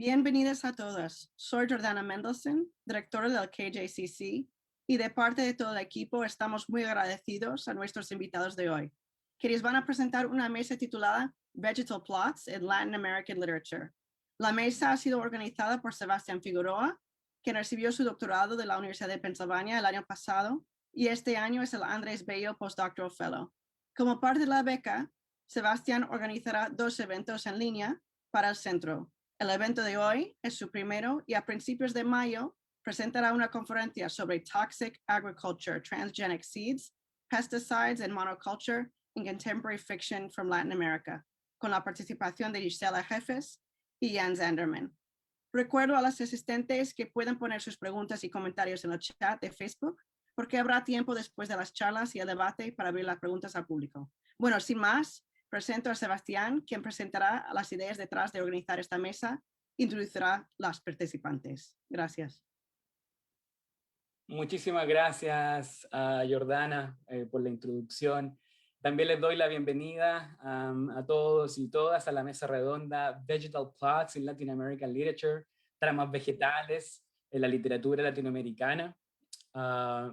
Bienvenidas a todas. Soy Jordana Mendelson, directora del KJCC, y de parte de todo el equipo estamos muy agradecidos a nuestros invitados de hoy, que les van a presentar una mesa titulada Vegetal Plots in Latin American Literature. La mesa ha sido organizada por Sebastián Figueroa, quien recibió su doctorado de la Universidad de Pensilvania el año pasado, y este año es el Andrés Bello Postdoctoral Fellow. Como parte de la beca, Sebastián organizará 2 eventos en línea para el centro. El evento de hoy es su primero y a principios de mayo presentará una conferencia sobre Toxic Agriculture, Transgenic Seeds, Pesticides and Monoculture in Contemporary Fiction from Latin America, con la participación de Gisela Jefes y Jan Zanderman. Recuerdo a los asistentes que pueden poner sus preguntas y comentarios en el chat de Facebook, porque habrá tiempo después de las charlas y el debate para abrir las preguntas al público. Bueno, sin más, presento a Sebastián, quien presentará las ideas detrás de organizar esta mesa e introducirá a las participantes. Gracias. Muchísimas gracias a Jordana por la introducción. También les doy la bienvenida a todos y todas a la mesa redonda Vegetal Plots in Latin American Literature, tramas vegetales en la literatura latinoamericana.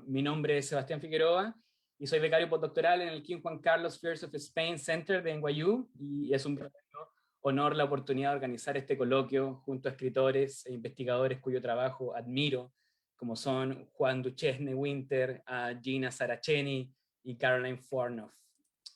Mi nombre es Sebastián Figueroa y soy becario postdoctoral en el King Juan Carlos First of Spain Center de NYU, y es un verdadero honor la oportunidad de organizar este coloquio junto a escritores e investigadores cuyo trabajo admiro, como son Juan Duchesne Winter, Gina Saraceni y Caroline Fornoff.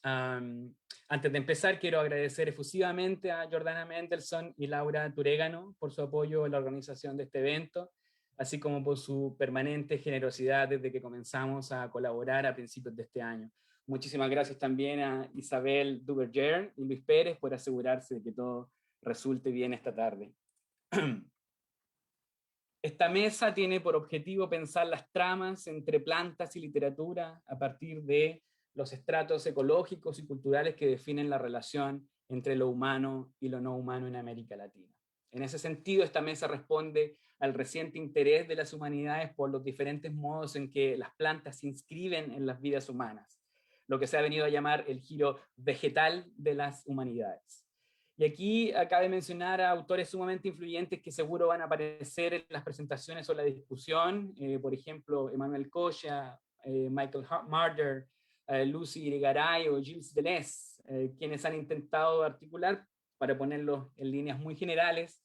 Antes de empezar, quiero agradecer efusivamente a Jordana Mendelson y Laura Turégano por su apoyo en la organización de este evento, así como por su permanente generosidad desde que comenzamos a colaborar a principios de este año. Muchísimas gracias también a Isabel Duverger y Luis Pérez por asegurarse de que todo resulte bien esta tarde. Esta mesa tiene por objetivo pensar las tramas entre plantas y literatura a partir de los estratos ecológicos y culturales que definen la relación entre lo humano y lo no humano en América Latina. En ese sentido, esta mesa responde al reciente interés de las humanidades por los diferentes modos en que las plantas se inscriben en las vidas humanas, lo que se ha venido a llamar el giro vegetal de las humanidades. Y aquí cabe mencionar a autores sumamente influyentes que seguro van a aparecer en las presentaciones o la discusión, por ejemplo, Emmanuel Cocha, Michael Marder, Lucy Irigaray o Gilles Deleuze, quienes han intentado articular, para ponerlo en líneas muy generales,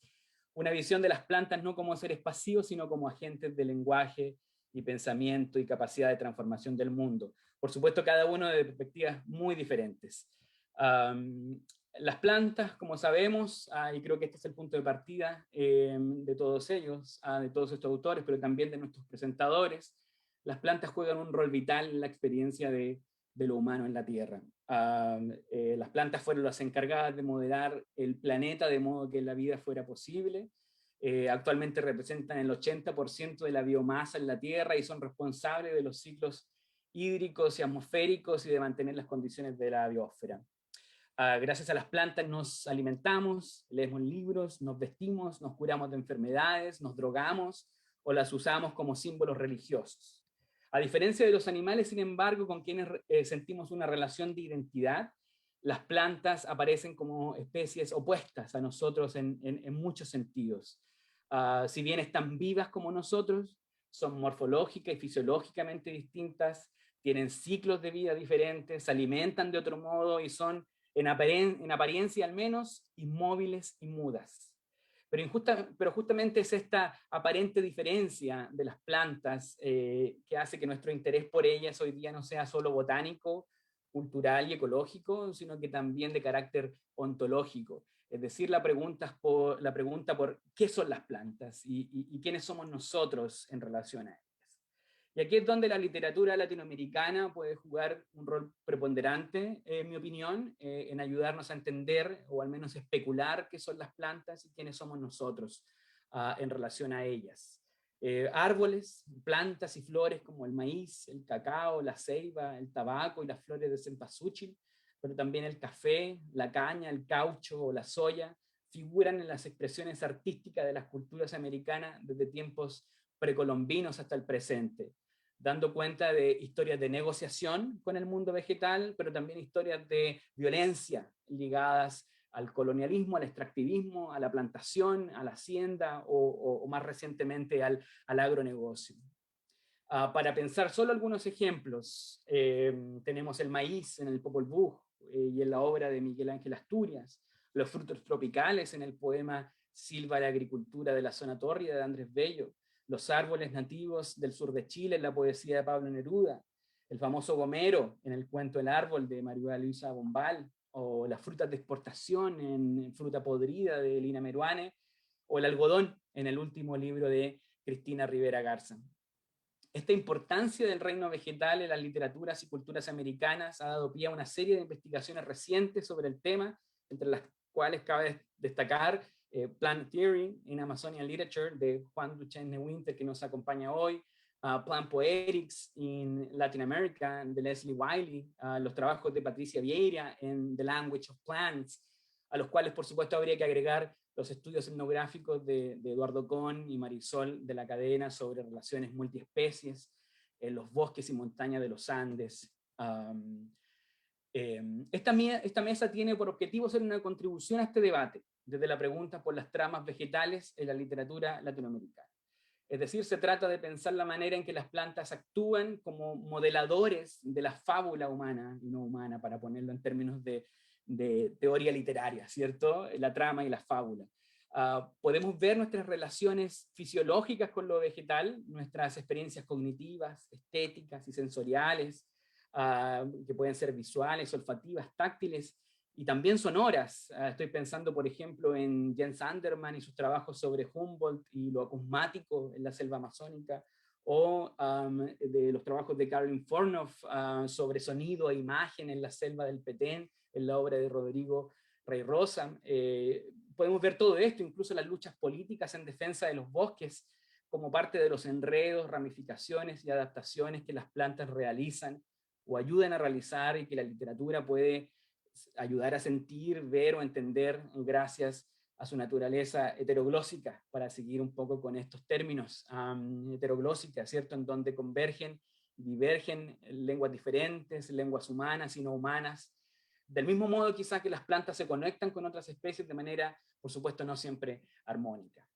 una visión de las plantas no como seres pasivos, sino como agentes de lenguaje y pensamiento y capacidad de transformación del mundo. Por supuesto, cada uno de perspectivas muy diferentes. Las plantas, como sabemos, y creo que este es el punto de partida de todos ellos, de todos estos autores, pero también de nuestros presentadores, las plantas juegan un rol vital en la experiencia de lo humano en la Tierra. Las plantas fueron las encargadas de modelar el planeta de modo que la vida fuera posible. Actualmente representan el 80% de la biomasa en la Tierra y son responsables de los ciclos hídricos y atmosféricos y de mantener las condiciones de la biosfera. Gracias a las plantas nos alimentamos, leemos libros, nos vestimos, nos curamos de enfermedades, nos drogamos o las usamos como símbolos religiosos. A diferencia de los animales, sin embargo, con quienes sentimos una relación de identidad, las plantas aparecen como especies opuestas a nosotros en muchos sentidos. Si bien están vivas como nosotros, son morfológica y fisiológicamente distintas, tienen ciclos de vida diferentes, se alimentan de otro modo y son, en apariencia al menos, inmóviles y mudas. Pero justamente es esta aparente diferencia de las plantas que hace que nuestro interés por ellas hoy día no sea solo botánico, cultural y ecológico, sino que también de carácter ontológico. Es decir, la pregunta por qué son las plantas y quiénes somos nosotros en relación a ellas. Y aquí es donde la literatura latinoamericana puede jugar un rol preponderante, en mi opinión, en ayudarnos a entender o al menos especular qué son las plantas y quiénes somos nosotros en relación a ellas. Árboles, plantas y flores como el maíz, el cacao, la ceiba, el tabaco y las flores de cempasúchil, pero también el café, la caña, el caucho o la soya, figuran en las expresiones artísticas de las culturas americanas desde tiempos precolombinos hasta el presente, dando cuenta de historias de negociación con el mundo vegetal, pero también historias de violencia ligadas al colonialismo, al extractivismo, a la plantación, a la hacienda o más recientemente al agronegocio. Para pensar solo algunos ejemplos, tenemos el maíz en el Popol Vuh y en la obra de Miguel Ángel Asturias, los frutos tropicales en el poema Silva la agricultura de la zona tórrida de Andrés Bello, los árboles nativos del sur de Chile en la poesía de Pablo Neruda, el famoso gomero en el cuento El árbol de María Luisa Bombal, o las frutas de exportación en Fruta podrida de Lina Meruane, o el algodón en el último libro de Cristina Rivera Garza. Esta importancia del reino vegetal en las literaturas y culturas americanas ha dado pie a una serie de investigaciones recientes sobre el tema, entre las cuales cabe destacar Plant Theory in Amazonian Literature de Juan Duchesne Winter, que nos acompaña hoy, Plant Poetics in Latin America de Leslie Wiley, los trabajos de Patricia Vieira en The Language of Plants, a los cuales por supuesto habría que agregar los estudios etnográficos de Eduardo Kohn y Marisol de la Cadena sobre relaciones multiespecies en los bosques y montañas de los Andes. Esta mesa tiene por objetivo ser una contribución a este debate, desde la pregunta por las tramas vegetales en la literatura latinoamericana. Es decir, se trata de pensar la manera en que las plantas actúan como modeladores de la fábula humana y no humana, para ponerlo en términos de teoría literaria, ¿cierto? La trama y la fábula. Podemos ver nuestras relaciones fisiológicas con lo vegetal, nuestras experiencias cognitivas, estéticas y sensoriales, que pueden ser visuales, olfativas, táctiles y también sonoras. Estoy pensando, por ejemplo, en Jens Andermann y sus trabajos sobre Humboldt y lo acusmático en la selva amazónica, o de los trabajos de Caroline Fornoff sobre sonido e imagen en la selva del Petén, en la obra de Rodrigo Rey Rosa. Podemos ver todo esto, incluso las luchas políticas en defensa de los bosques, como parte de los enredos, ramificaciones y adaptaciones que las plantas realizan o ayudan a realizar, y que la literatura puede ayudar a sentir, ver o entender gracias a su naturaleza heteroglósica, para seguir un poco con estos términos, heteroglósica, ¿cierto? En donde convergen y divergen lenguas diferentes, lenguas humanas y no humanas, del mismo modo quizás que las plantas se conectan con otras especies de manera, por supuesto, no siempre armónica.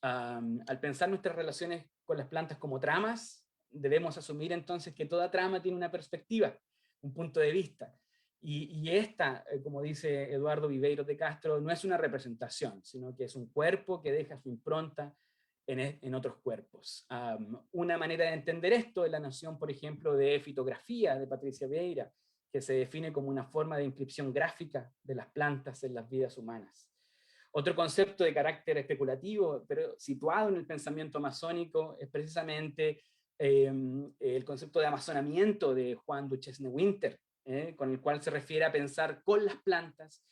Al pensar nuestras relaciones con las plantas como tramas, debemos asumir entonces que toda trama tiene una perspectiva, un punto de vista, y esta, como dice Eduardo Viveiro de Castro, no es una representación, sino que es un cuerpo que deja su impronta en otros cuerpos. Una manera de entender esto es la noción, por ejemplo, de fitografía de Patricia Vieira, que se define como una forma de inscripción gráfica de las plantas en las vidas humanas. Otro concepto de carácter especulativo, pero situado en el pensamiento amazónico, es precisamente el concepto de amazonamiento de Juan Duchesne Winter, con el cual se refiere a pensar con las plantas,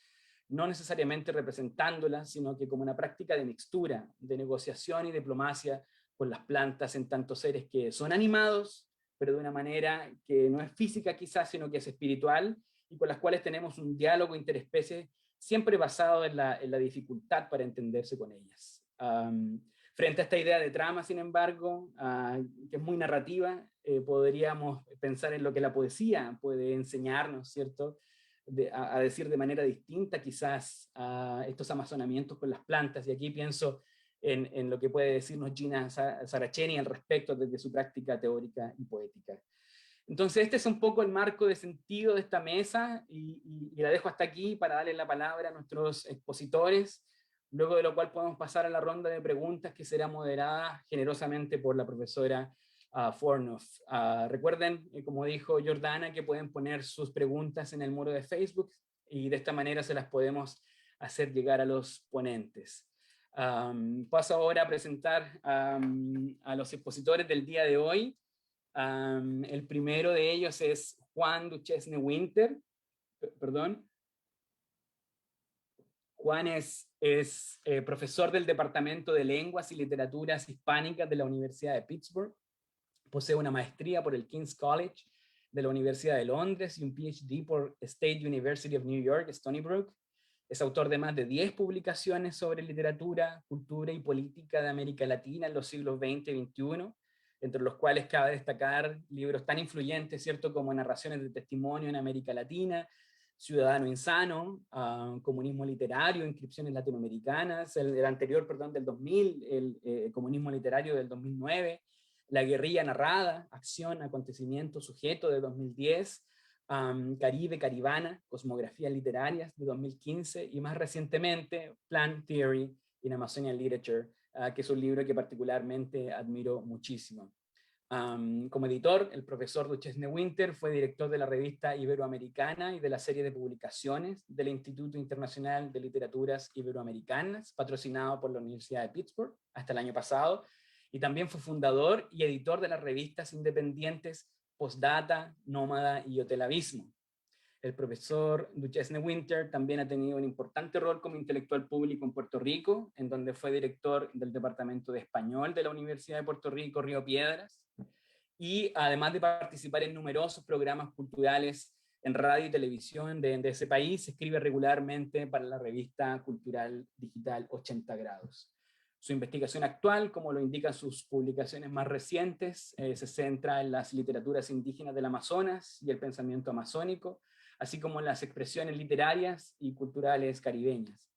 no necesariamente representándolas, sino que como una práctica de mixtura, de negociación y diplomacia con las plantas, en tantos seres que son animados, pero de una manera que no es física quizás, sino que es espiritual, y con las cuales tenemos un diálogo interespecie siempre basado en la dificultad para entenderse con ellas. Frente a esta idea de trama, sin embargo, que es muy narrativa, podríamos pensar en lo que la poesía puede enseñarnos, ¿cierto? A decir de manera distinta quizás estos amazonamientos con las plantas, y aquí pienso en lo que puede decirnos Gina Saraceni al respecto desde su práctica teórica y poética. Entonces este es un poco el marco de sentido de esta mesa, y la dejo hasta aquí para darle la palabra a nuestros expositores, luego de lo cual podemos pasar a la ronda de preguntas que será moderada generosamente por la profesora Fornoff. Recuerden, como dijo Jordana, que pueden poner sus preguntas en el muro de Facebook, y de esta manera se las podemos hacer llegar a los ponentes. Paso ahora a presentar a los expositores del día de hoy. El primero de ellos es Juan Duchesne Winter. Perdón. Juan es profesor del Departamento de Lenguas y Literaturas Hispánicas de la Universidad de Pittsburgh. Posee una maestría por el King's College de la Universidad de Londres y un PhD por State University of New York, Stony Brook. Es autor de más de 10 publicaciones sobre literatura, cultura y política de América Latina en los siglos XX y XXI, entre los cuales cabe destacar libros tan influyentes, ¿cierto?, como Narraciones de Testimonio en América Latina, Ciudadano Insano, Comunismo Literario, Inscripciones Latinoamericanas, el anterior, perdón, del 2000, el Comunismo Literario del 2009, La Guerrilla Narrada, Acción, Acontecimiento, Sujeto de 2010, Caribe, Caribana, Cosmografías Literarias de 2015 y más recientemente Plan Theory in Amazonian Literature, que es un libro que particularmente admiro muchísimo. Como editor, el profesor Duchesne Winter fue director de la revista Iberoamericana y de la serie de publicaciones del Instituto Internacional de Literaturas Iberoamericanas, patrocinado por la Universidad de Pittsburgh hasta el año pasado, y también fue fundador y editor de las revistas independientes Postdata, Nómada y Hotel Abismo. El profesor Duchesne Winter también ha tenido un importante rol como intelectual público en Puerto Rico, en donde fue director del Departamento de Español de la Universidad de Puerto Rico, Río Piedras, y además de participar en numerosos programas culturales en radio y televisión de ese país, escribe regularmente para la revista cultural digital 80 Grados. Su investigación actual, como lo indican sus publicaciones más recientes, se centra en las literaturas indígenas del Amazonas y el pensamiento amazónico, así como en las expresiones literarias y culturales caribeñas.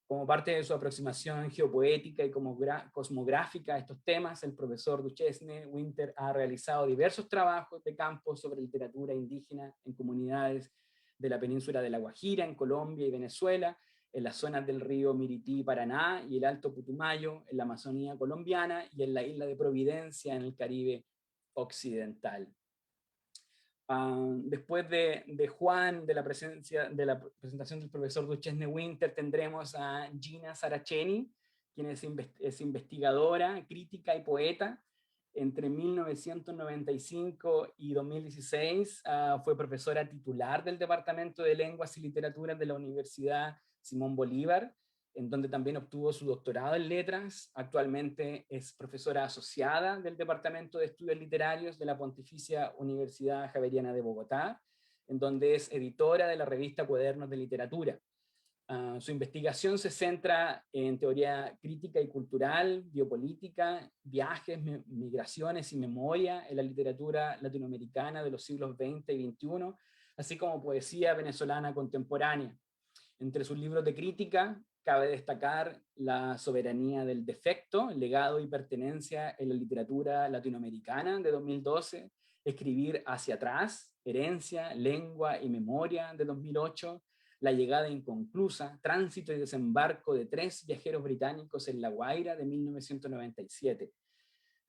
Como parte de su aproximación geopoética y cosmográfica a estos temas, el profesor Duchesne Winter ha realizado diversos trabajos de campo sobre literatura indígena en comunidades de la península de La Guajira, en Colombia y Venezuela, en las zonas del río Mirití y Paraná y el Alto Putumayo, en la Amazonía colombiana y en la isla de Providencia, en el Caribe occidental. Después de Juan, de la presentación del profesor Duchesne Winter, tendremos a Gina Saraceni, quien es investigadora, crítica y poeta. Entre 1995 y 2016 fue profesora titular del Departamento de Lenguas y Literaturas de la Universidad Simón Bolívar, en donde también obtuvo su doctorado en letras. Actualmente es profesora asociada del Departamento de Estudios Literarios de la Pontificia Universidad Javeriana de Bogotá, en donde es editora de la revista Cuadernos de Literatura. Su investigación se centra en teoría crítica y cultural, biopolítica, viajes, migraciones y memoria en la literatura latinoamericana de los siglos XX y XXI, así como poesía venezolana contemporánea. Entre sus libros de crítica, cabe destacar La soberanía del defecto, legado y pertenencia en la literatura latinoamericana de 2012, Escribir hacia atrás, herencia, lengua y memoria de 2008, La llegada inconclusa, tránsito y desembarco de 3 viajeros británicos en La Guaira de 1997.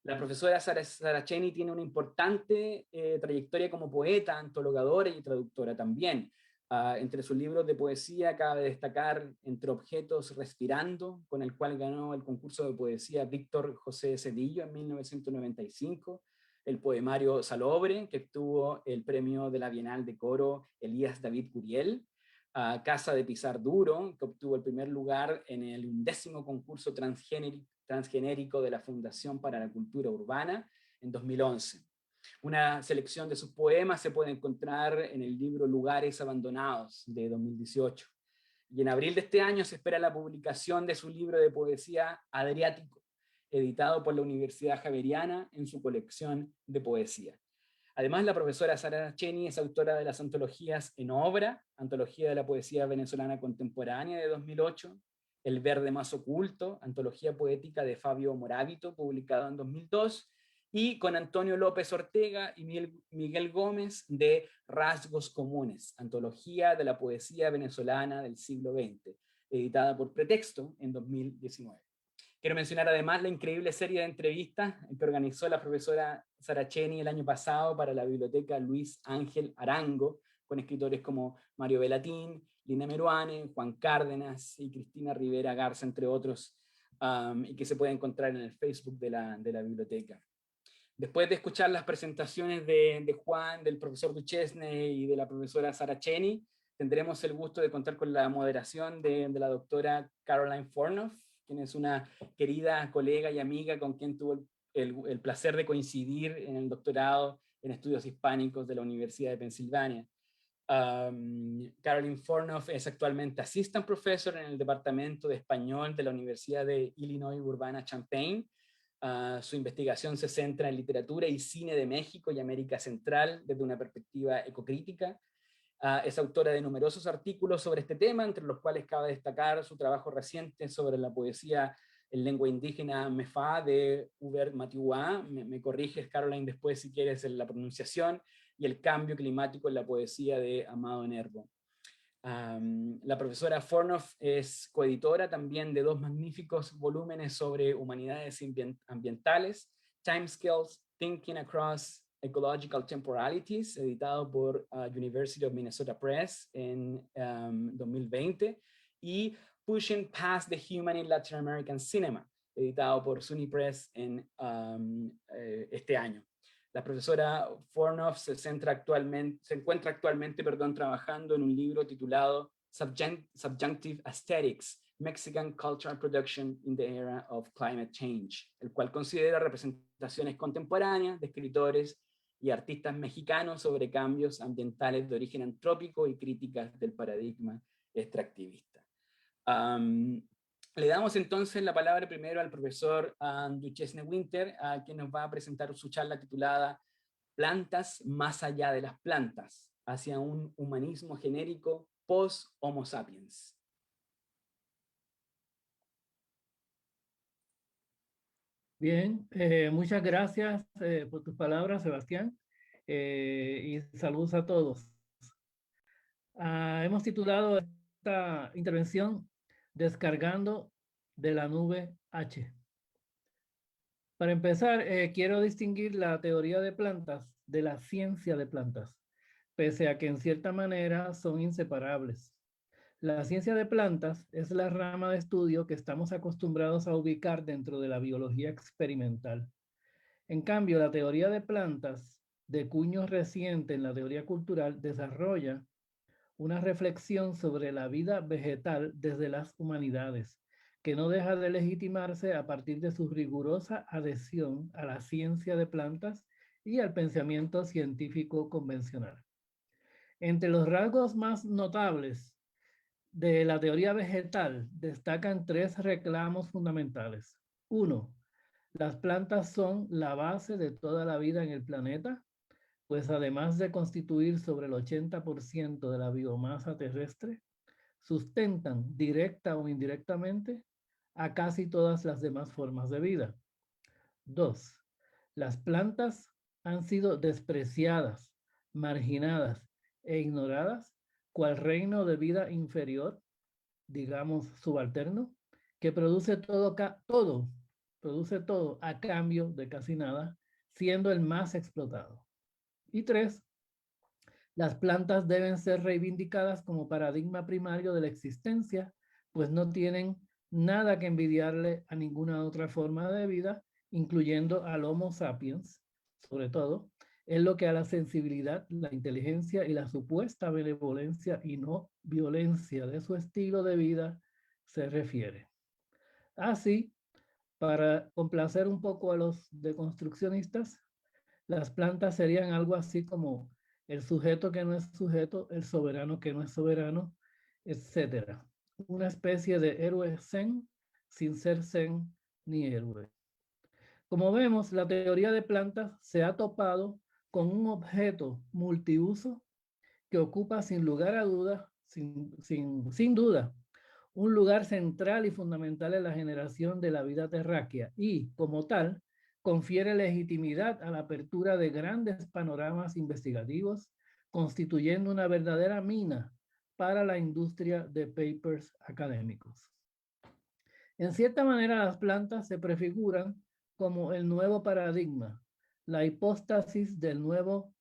La profesora Saraceni tiene una importante trayectoria como poeta, antologadora y traductora también. Entre sus libros de poesía cabe destacar Entre objetos respirando, con el cual ganó el concurso de poesía Víctor José Cedillo en 1995, el poemario Salobre, que obtuvo el premio de la Bienal de Coro Elías David Curiel, Casa de Pisar Duro, que obtuvo el primer lugar en el 11º concurso transgenérico de la Fundación para la Cultura Urbana en 2011. Una selección de sus poemas se puede encontrar en el libro Lugares Abandonados de 2018. Y en abril de este año se espera la publicación de su libro de poesía Adriático, editado por la Universidad Javeriana en su colección de poesía. Además, la profesora Saraceni es autora de las antologías En Obra, Antología de la Poesía Venezolana Contemporánea de 2008, El Verde Más Oculto, Antología Poética de Fabio Moravito, publicado en 2002, y con Antonio López Ortega y Miguel Gómez de Rasgos Comunes, Antología de la Poesía Venezolana del siglo XX, editada por Pretexto en 2019. Quiero mencionar además la increíble serie de entrevistas que organizó la profesora Saraceni el año pasado para la biblioteca Luis Ángel Arango, con escritores como Mario Velatín, Lina Meruane, Juan Cárdenas y Cristina Rivera Garza, entre otros, y que se puede encontrar en el Facebook de la biblioteca. Después de escuchar las presentaciones de Juan, del profesor Duchesne y de la profesora Saraceni, tendremos el gusto de contar con la moderación de la doctora Caroline Fornoff, quien es una querida colega y amiga con quien tuvo el placer de coincidir en el doctorado en estudios hispánicos de la Universidad de Pensilvania. Caroline Fornoff es actualmente Assistant Professor en el Departamento de Español de la Universidad de Illinois Urbana-Champaign. Su investigación se centra en literatura y cine de México y América Central desde una perspectiva ecocrítica. Es autora de numerosos artículos sobre este tema, entre los cuales cabe destacar su trabajo reciente sobre la poesía en lengua indígena Mefa de Hubert Matiwa. Me corriges, Caroline, después si quieres en la pronunciación, y el cambio climático en la poesía de Amado Nervo. La profesora Fornof es coeditora también de dos magníficos volúmenes sobre humanidades ambientales, Timescales, Thinking Across Ecological Temporalities, editado por University of Minnesota Press en 2020, y Pushing Past the Human in Latin American Cinema, editado por SUNY Press en este año. La profesora Fornof se encuentra actualmente trabajando en un libro titulado Subjunctive Aesthetics, Mexican Cultural Production in the Era of Climate Change, el cual considera representaciones contemporáneas de escritores y artistas mexicanos sobre cambios ambientales de origen antrópico y críticas del paradigma extractivista. Le damos entonces la palabra primero al profesor Duchesne Winter, quien nos va a presentar su charla titulada Plantas más allá de las plantas, hacia un humanismo genérico post-Homo sapiens. Bien, muchas gracias por tus palabras, Sebastián, y saludos a todos. Hemos titulado esta intervención Descargando de la nube H. Para empezar, quiero distinguir la teoría de plantas de la ciencia de plantas, pese a que en cierta manera son inseparables. La ciencia de plantas es la rama de estudio que estamos acostumbrados a ubicar dentro de la biología experimental. En cambio, la teoría de plantas, de cuño reciente en la teoría cultural, desarrolla una reflexión sobre la vida vegetal desde las humanidades, que no deja de legitimarse a partir de su rigurosa adhesión a la ciencia de plantas y al pensamiento científico convencional. Entre los rasgos más notables de la teoría vegetal destacan tres reclamos fundamentales. Uno, las plantas son la base de toda la vida en el planeta, pues además de constituir sobre el 80% de la biomasa terrestre, sustentan directa o indirectamente a casi todas las demás formas de vida. Dos, las plantas han sido despreciadas, marginadas e ignoradas cual reino de vida inferior, digamos subalterno, que produce todo a cambio de casi nada, siendo el más explotado. Y tres, las plantas deben ser reivindicadas como paradigma primario de la existencia, pues no tienen nada que envidiarle a ninguna otra forma de vida, incluyendo al Homo sapiens, sobre todo, en lo que a la sensibilidad, la inteligencia y la supuesta benevolencia y no violencia de su estilo de vida se refiere. Así, para complacer un poco a los deconstruccionistas, las plantas serían algo así como el sujeto que no es sujeto, el soberano que no es soberano, etc. Una especie de héroe zen sin ser zen ni héroe. Como vemos, la teoría de plantas se ha topado con un objeto multiuso que ocupa sin lugar a dudas, sin duda, un lugar central y fundamental en la generación de la vida terráquea y, como tal, confiere legitimidad a la apertura de grandes panoramas investigativos, constituyendo una verdadera mina para la industria de papers académicos. En cierta manera, las plantas se prefiguran como el nuevo paradigma, la hipóstasis del nuevo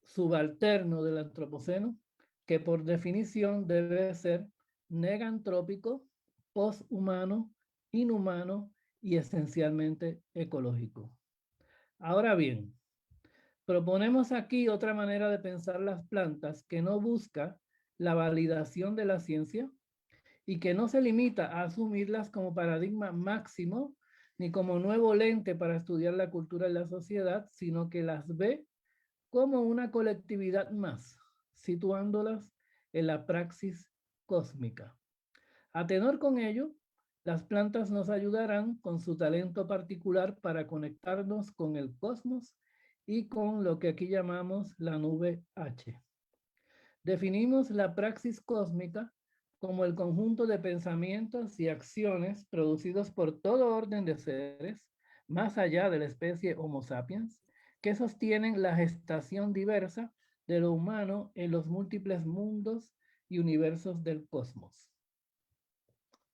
subalterno del antropoceno, que por definición debe ser negantrópico, poshumano, inhumano y esencialmente ecológico. Ahora bien, proponemos aquí otra manera de pensar las plantas que no busca la validación de la ciencia y que no se limita a asumirlas como paradigma máximo ni como nuevo lente para estudiar la cultura y la sociedad, sino que las ve como una colectividad más, situándolas en la praxis cósmica. A tenor con ello, las plantas nos ayudarán con su talento particular para conectarnos con el cosmos y con lo que aquí llamamos la nube H. Definimos la praxis cósmica como el conjunto de pensamientos y acciones producidos por todo orden de seres, más allá de la especie Homo sapiens, que sostienen la gestación diversa de lo humano en los múltiples mundos y universos del cosmos.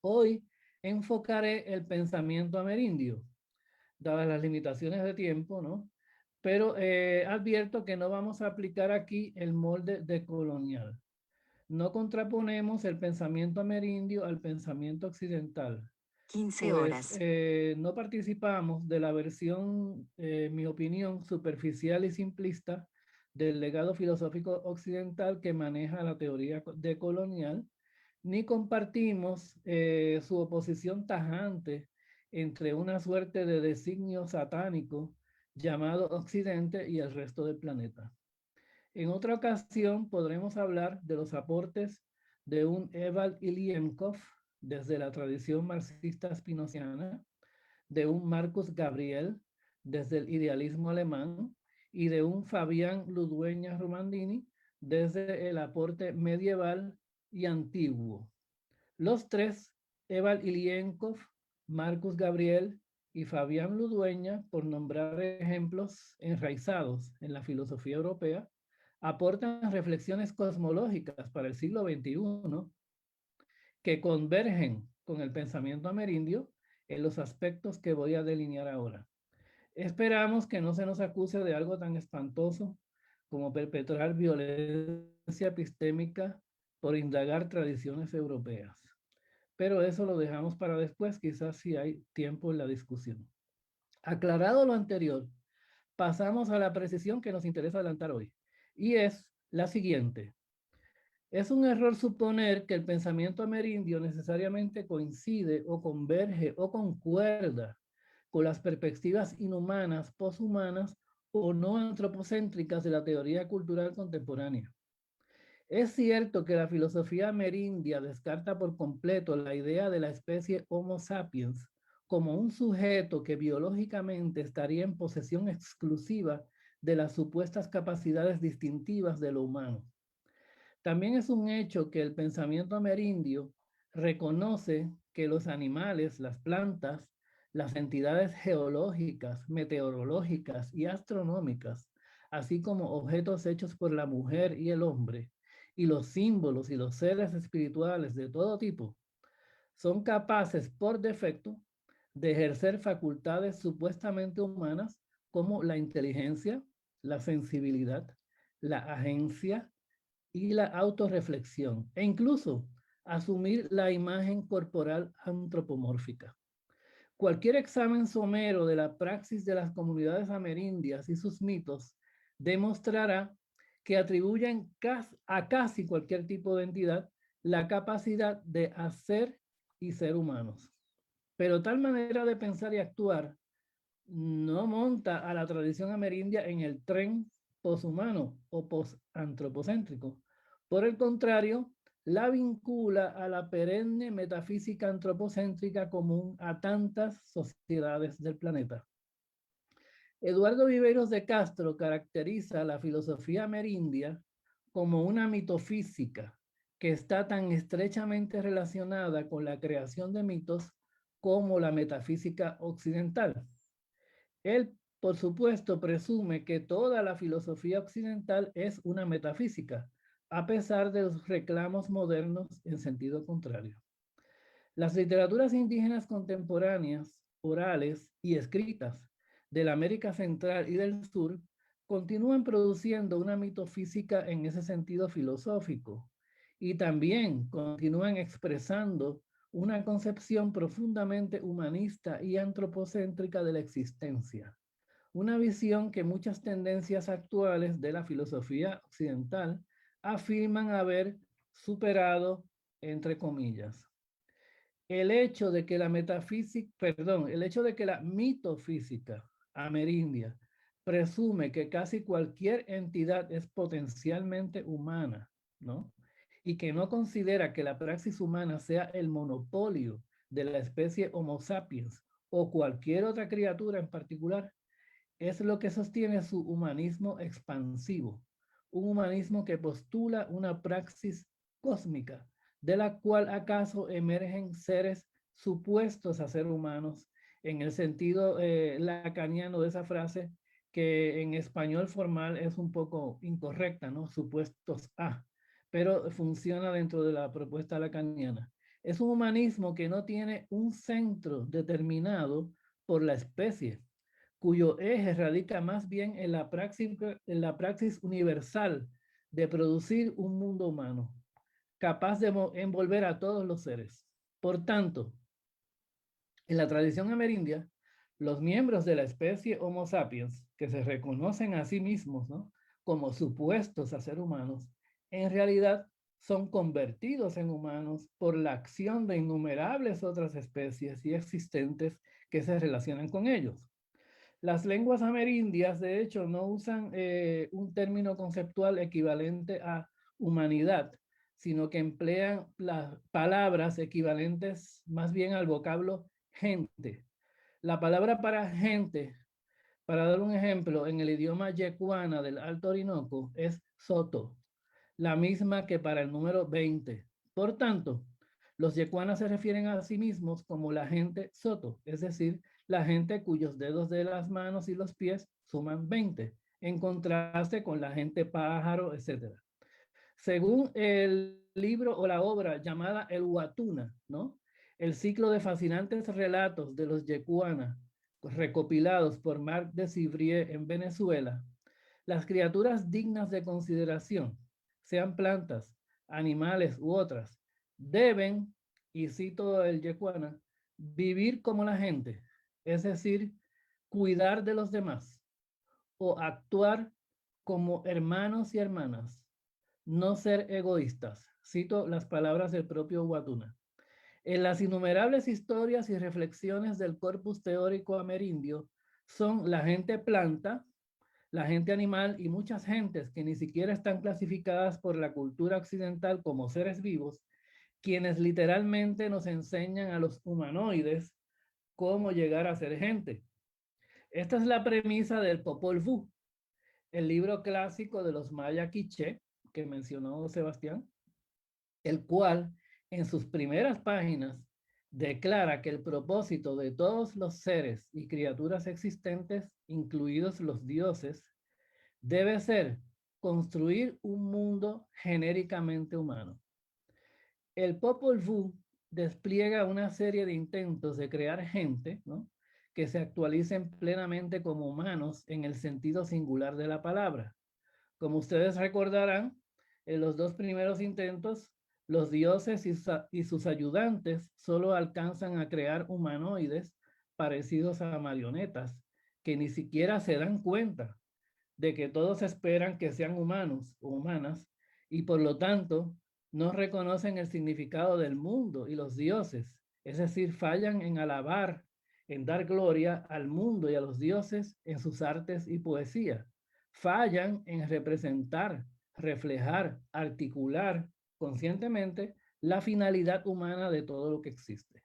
Hoy enfocaré el pensamiento amerindio, dadas las limitaciones de tiempo, ¿no? Pero advierto que no vamos a aplicar aquí el molde decolonial. No contraponemos el pensamiento amerindio al pensamiento occidental. 15 horas. No participamos de la versión, mi opinión, superficial y simplista del legado filosófico occidental que maneja la teoría decolonial, ni compartimos su oposición tajante entre una suerte de designio satánico llamado Occidente y el resto del planeta. En otra ocasión podremos hablar de los aportes de un Evald Ilienkov desde la tradición marxista spinociana, de un Marcus Gabriel desde el idealismo alemán y de un Fabián Ludueña Romandini desde el aporte medieval y antiguo. Los tres, Evald Ilienkov, Marcus Gabriel y Fabián Ludueña, por nombrar ejemplos enraizados en la filosofía europea, aportan reflexiones cosmológicas para el siglo XXI que convergen con el pensamiento amerindio en los aspectos que voy a delinear ahora. Esperamos que no se nos acuse de algo tan espantoso como perpetrar violencia epistémica por indagar tradiciones europeas. Pero eso lo dejamos para después, quizás si hay tiempo en la discusión. Aclarado lo anterior, pasamos a la precisión que nos interesa adelantar hoy, y es la siguiente. Es un error suponer que el pensamiento amerindio necesariamente coincide o converge o concuerda con las perspectivas inhumanas, poshumanas o no antropocéntricas de la teoría cultural contemporánea. Es cierto que la filosofía amerindia descarta por completo la idea de la especie Homo sapiens como un sujeto que biológicamente estaría en posesión exclusiva de las supuestas capacidades distintivas de lo humano. También es un hecho que el pensamiento amerindio reconoce que los animales, las plantas, las entidades geológicas, meteorológicas y astronómicas, así como objetos hechos por la mujer y el hombre, y los símbolos y los seres espirituales de todo tipo, son capaces por defecto de ejercer facultades supuestamente humanas como la inteligencia, la sensibilidad, la agencia y la autorreflexión, e incluso asumir la imagen corporal antropomórfica. Cualquier examen somero de la praxis de las comunidades amerindias y sus mitos demostrará que atribuyen a casi cualquier tipo de entidad la capacidad de hacer y ser humanos. Pero tal manera de pensar y actuar no monta a la tradición amerindia en el tren poshumano o posantropocéntrico. Por el contrario, la vincula a la perenne metafísica antropocéntrica común a tantas sociedades del planeta. Eduardo Viveiros de Castro caracteriza la filosofía amerindia como una mitofísica que está tan estrechamente relacionada con la creación de mitos como la metafísica occidental. Él, por supuesto, presume que toda la filosofía occidental es una metafísica, a pesar de los reclamos modernos en sentido contrario. Las literaturas indígenas contemporáneas, orales y escritas de la América Central y del Sur continúan produciendo una mitofísica en ese sentido filosófico y también continúan expresando una concepción profundamente humanista y antropocéntrica de la existencia, una visión que muchas tendencias actuales de la filosofía occidental afirman haber superado, entre comillas. El hecho de que la mitofísica amerindia presume que casi cualquier entidad es potencialmente humana, ¿no? Y que no considera que la praxis humana sea el monopolio de la especie Homo sapiens o cualquier otra criatura en particular, es lo que sostiene su humanismo expansivo, un humanismo que postula una praxis cósmica, de la cual acaso emergen seres supuestos a ser humanos, en el sentido lacaniano de esa frase, que en español formal es un poco incorrecta, ¿no? Supuestos a, pero funciona dentro de la propuesta lacaniana. Es un humanismo que no tiene un centro determinado por la especie, cuyo eje radica más bien en la praxis universal de producir un mundo humano, capaz de envolver a todos los seres. Por tanto, en la tradición amerindia, los miembros de la especie Homo sapiens, que se reconocen a sí mismos, ¿no?, como supuestos a ser humanos, en realidad son convertidos en humanos por la acción de innumerables otras especies y existentes que se relacionan con ellos. Las lenguas amerindias, de hecho, no usan un término conceptual equivalente a humanidad, sino que emplean las palabras equivalentes más bien al vocablo gente. La palabra para gente, para dar un ejemplo, en el idioma yecuana del Alto Orinoco es soto, la misma que para el número 20. Por tanto, los yecuanas se refieren a sí mismos como la gente soto, es decir, la gente cuyos dedos de las manos y los pies suman 20, en contraste con la gente pájaro, etc. Según el libro o la obra llamada El Huatuna, ¿no?, el ciclo de fascinantes relatos de los yecuana recopilados por Marc de Civrier en Venezuela, las criaturas dignas de consideración, sean plantas, animales u otras, deben, y cito el yecuana, vivir como la gente, es decir, cuidar de los demás o actuar como hermanos y hermanas, no ser egoístas. Cito las palabras del propio Huatuna. En las innumerables historias y reflexiones del corpus teórico amerindio son la gente planta, la gente animal y muchas gentes que ni siquiera están clasificadas por la cultura occidental como seres vivos, quienes literalmente nos enseñan a los humanoides cómo llegar a ser gente. Esta es la premisa del Popol Vuh, el libro clásico de los maya quiché que mencionó Sebastián, el cual en sus primeras páginas declara que el propósito de todos los seres y criaturas existentes, incluidos los dioses, debe ser construir un mundo genéricamente humano. El Popol Vuh despliega una serie de intentos de crear gente, ¿no?, que se actualicen plenamente como humanos en el sentido singular de la palabra. Como ustedes recordarán, en los dos primeros intentos, los dioses y sus ayudantes solo alcanzan a crear humanoides parecidos a marionetas, que ni siquiera se dan cuenta de que todos esperan que sean humanos o humanas y por lo tanto no reconocen el significado del mundo y los dioses, es decir, fallan en alabar, en dar gloria al mundo y a los dioses en sus artes y poesía. Fallan en representar, reflejar, articular conscientemente la finalidad humana de todo lo que existe.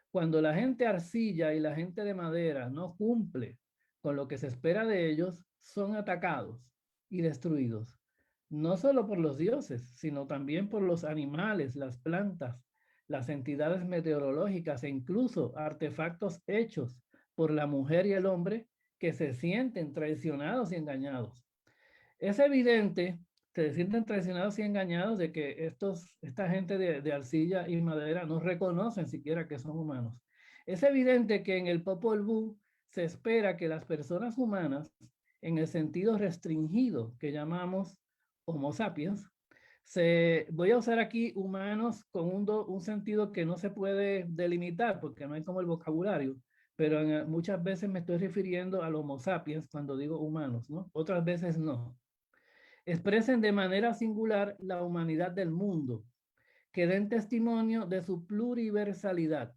Cuando la gente arcilla y la gente de madera no cumple con lo que se espera de ellos, son atacados y destruidos, no solo por los dioses, sino también por los animales, las plantas, las entidades meteorológicas e incluso artefactos hechos por la mujer y el hombre que se sienten traicionados y engañados. Es evidente, se sienten traicionados y engañados de que esta gente de arcilla y madera no reconocen siquiera que son humanos. Es evidente que en el Popol Vuh se espera que las personas humanas, en el sentido restringido que llamamos Homo sapiens, voy a usar aquí humanos con un sentido que no se puede delimitar porque no hay como el vocabulario, pero muchas veces me estoy refiriendo al Homo sapiens cuando digo humanos, ¿no? Otras veces no. Expresen de manera singular la humanidad del mundo, que den testimonio de su pluriversalidad,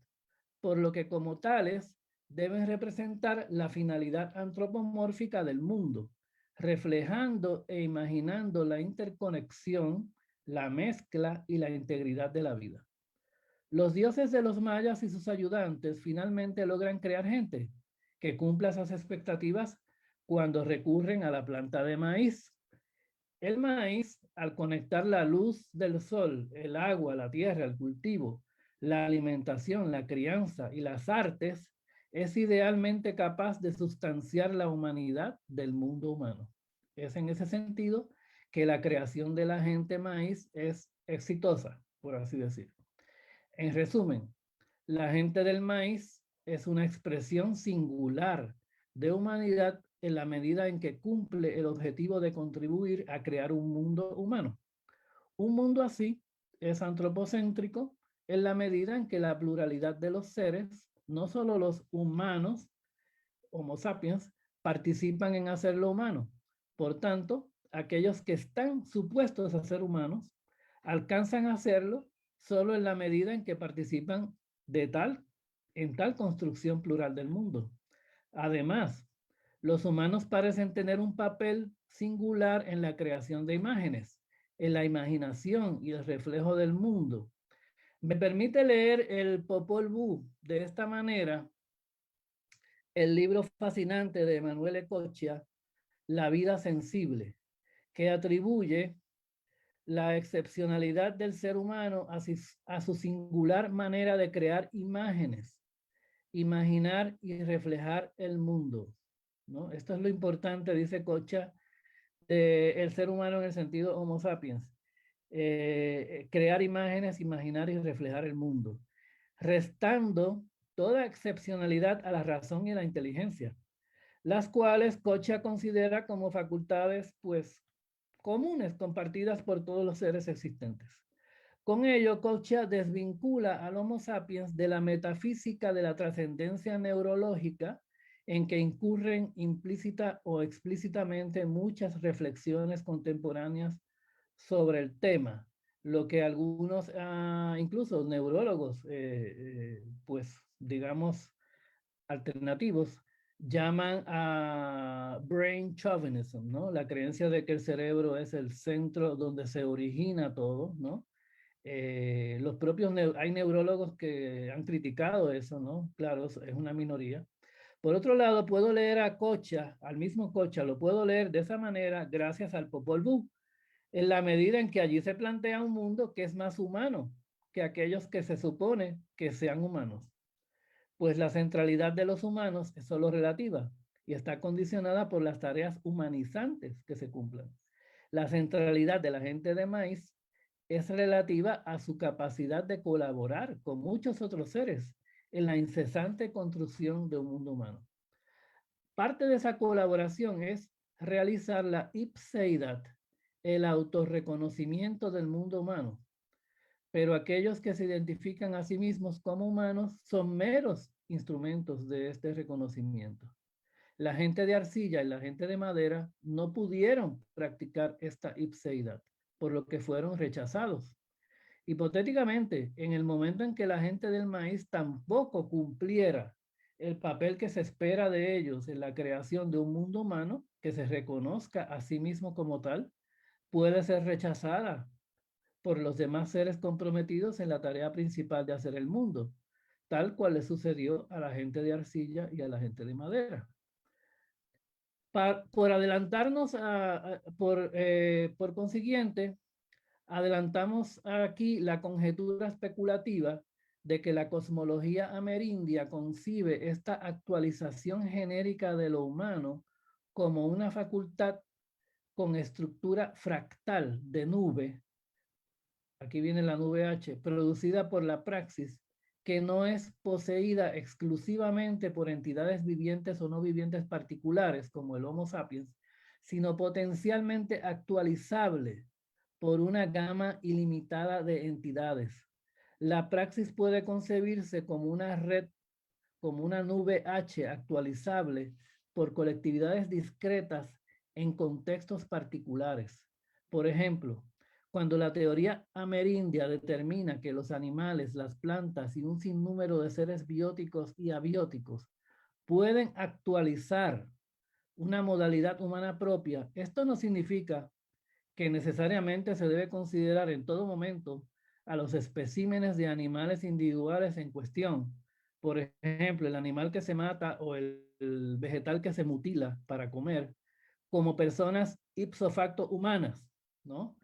por lo que como tales deben representar la finalidad antropomórfica del mundo, reflejando e imaginando la interconexión, la mezcla y la integridad de la vida. Los dioses de los mayas y sus ayudantes finalmente logran crear gente que cumpla esas expectativas cuando recurren a la planta de maíz, El maíz, al conectar la luz del sol, el agua, la tierra, el cultivo, la alimentación, la crianza y las artes, es idealmente capaz de sustanciar la humanidad del mundo humano. Es en ese sentido que la creación de la gente maíz es exitosa, por así decir. En resumen, la gente del maíz es una expresión singular de humanidad en la medida en que cumple el objetivo de contribuir a crear un mundo humano. Un mundo así es antropocéntrico en la medida en que la pluralidad de los seres, no solo los humanos, Homo sapiens, participan en hacerlo humano. Por tanto, aquellos que están supuestos a ser humanos alcanzan a hacerlo solo en la medida en que participan en tal construcción plural del mundo. Además, los humanos parecen tener un papel singular en la creación de imágenes, en la imaginación y el reflejo del mundo. Me permite leer el Popol Vuh de esta manera, el libro fascinante de Emanuele Coccia, La vida sensible, que atribuye la excepcionalidad del ser humano a su singular manera de crear imágenes, imaginar y reflejar el mundo, ¿no? Esto es lo importante, dice Coccia, del ser humano en el sentido Homo sapiens. Crear imágenes, imaginar y reflejar el mundo, restando toda excepcionalidad a la razón y la inteligencia, las cuales Coccia considera como facultades, pues, comunes, compartidas por todos los seres existentes. Con ello, Coccia desvincula al Homo sapiens de la metafísica de la trascendencia neurológica en que incurren implícita o explícitamente muchas reflexiones contemporáneas sobre el tema, lo que algunos, incluso neurólogos, pues digamos, alternativos, llaman a brain chauvinism, ¿no? La creencia de que el cerebro es el centro donde se origina todo, ¿no? Los propios, hay neurólogos que han criticado eso, ¿no? Claro, es una minoría. Por otro lado, puedo leer a Coccia, al mismo Coccia, lo puedo leer de esa manera gracias al Popol Vuh, en la medida en que allí se plantea un mundo que es más humano que aquellos que se supone que sean humanos. Pues la centralidad de los humanos es solo relativa y está condicionada por las tareas humanizantes que se cumplan. La centralidad de la gente de maíz es relativa a su capacidad de colaborar con muchos otros seres en la incesante construcción de un mundo humano. Parte de esa colaboración es realizar la ipseidad, el autorreconocimiento del mundo humano. Pero aquellos que se identifican a sí mismos como humanos son meros instrumentos de este reconocimiento. La gente de arcilla y la gente de madera no pudieron practicar esta ipseidad, por lo que fueron rechazados. Hipotéticamente, en el momento en que la gente del maíz tampoco cumpliera el papel que se espera de ellos en la creación de un mundo humano que se reconozca a sí mismo como tal, puede ser rechazada por los demás seres comprometidos en la tarea principal de hacer el mundo, tal cual le sucedió a la gente de arcilla y a la gente de madera. Por adelantarnos, por consiguiente, adelantamos aquí la conjetura especulativa de que la cosmología amerindia concibe esta actualización genérica de lo humano como una facultad con estructura fractal de nube. Aquí viene la nube H, producida por la praxis, que no es poseída exclusivamente por entidades vivientes o no vivientes particulares, como el Homo sapiens, sino potencialmente actualizable por una gama ilimitada de entidades. La praxis puede concebirse como una red, como una nube H actualizable por colectividades discretas en contextos particulares. Por ejemplo, cuando la teoría amerindia determina que los animales, las plantas y un sinnúmero de seres bióticos y abióticos pueden actualizar una modalidad humana propia, esto no significa que necesariamente se debe considerar en todo momento a los especímenes de animales individuales en cuestión. Por ejemplo, el animal que se mata o el vegetal que se mutila para comer, como personas ipso facto humanas, ¿no?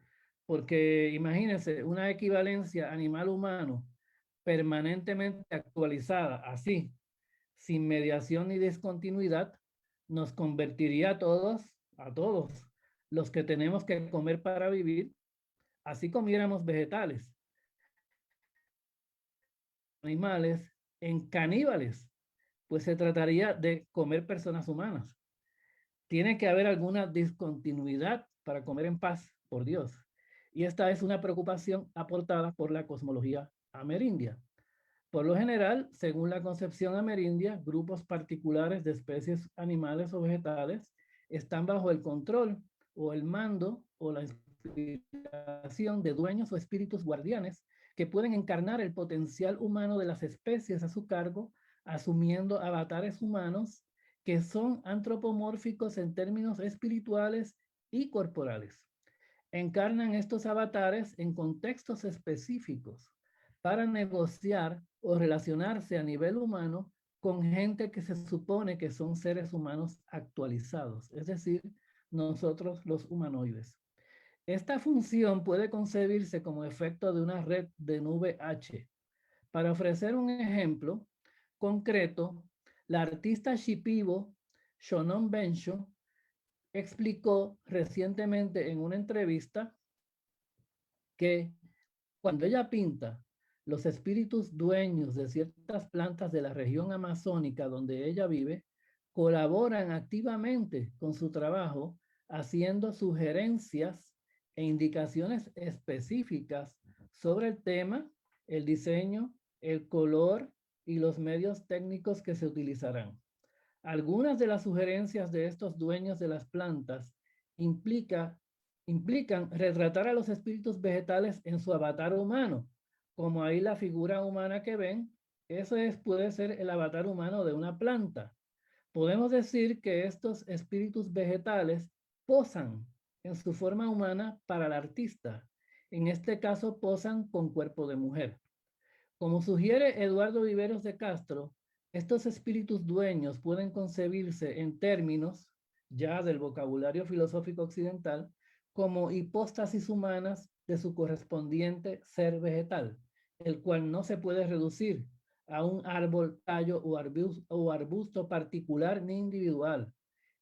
Porque imagínense, una equivalencia animal-humano permanentemente actualizada, así, sin mediación ni discontinuidad, nos convertiría a todos los que tenemos que comer para vivir, así comiéramos vegetales, animales, en caníbales, pues se trataría de comer personas humanas. Tiene que haber alguna discontinuidad para comer en paz, por Dios. Y esta es una preocupación aportada por la cosmología amerindia. Por lo general, según la concepción amerindia, grupos particulares de especies animales o vegetales están bajo el control o el mando o la inspiración de dueños o espíritus guardianes que pueden encarnar el potencial humano de las especies a su cargo, asumiendo avatares humanos que son antropomórficos en términos espirituales y corporales. Encarnan estos avatares en contextos específicos para negociar o relacionarse a nivel humano con gente que se supone que son seres humanos actualizados, es decir, nosotros los humanoides. Esta función puede concebirse como efecto de una red de nube H. Para ofrecer un ejemplo concreto, la artista shipibo Shonon Bensho explicó recientemente en una entrevista que cuando ella pinta los espíritus dueños de ciertas plantas de la región amazónica donde ella vive, colaboran activamente con su trabajo, haciendo sugerencias e indicaciones específicas sobre el tema, el diseño, el color y los medios técnicos que se utilizarán. Algunas de las sugerencias de estos dueños de las plantas implican retratar a los espíritus vegetales en su avatar humano, como ahí la figura humana que ven, puede ser el avatar humano de una planta. Podemos decir que estos espíritus vegetales posan en su forma humana para el artista. En este caso, posan con cuerpo de mujer. Como sugiere Eduardo Viveros de Castro, estos espíritus dueños pueden concebirse en términos ya del vocabulario filosófico occidental como hipóstasis humanas de su correspondiente ser vegetal, el cual no se puede reducir a un árbol, tallo o arbusto particular ni individual.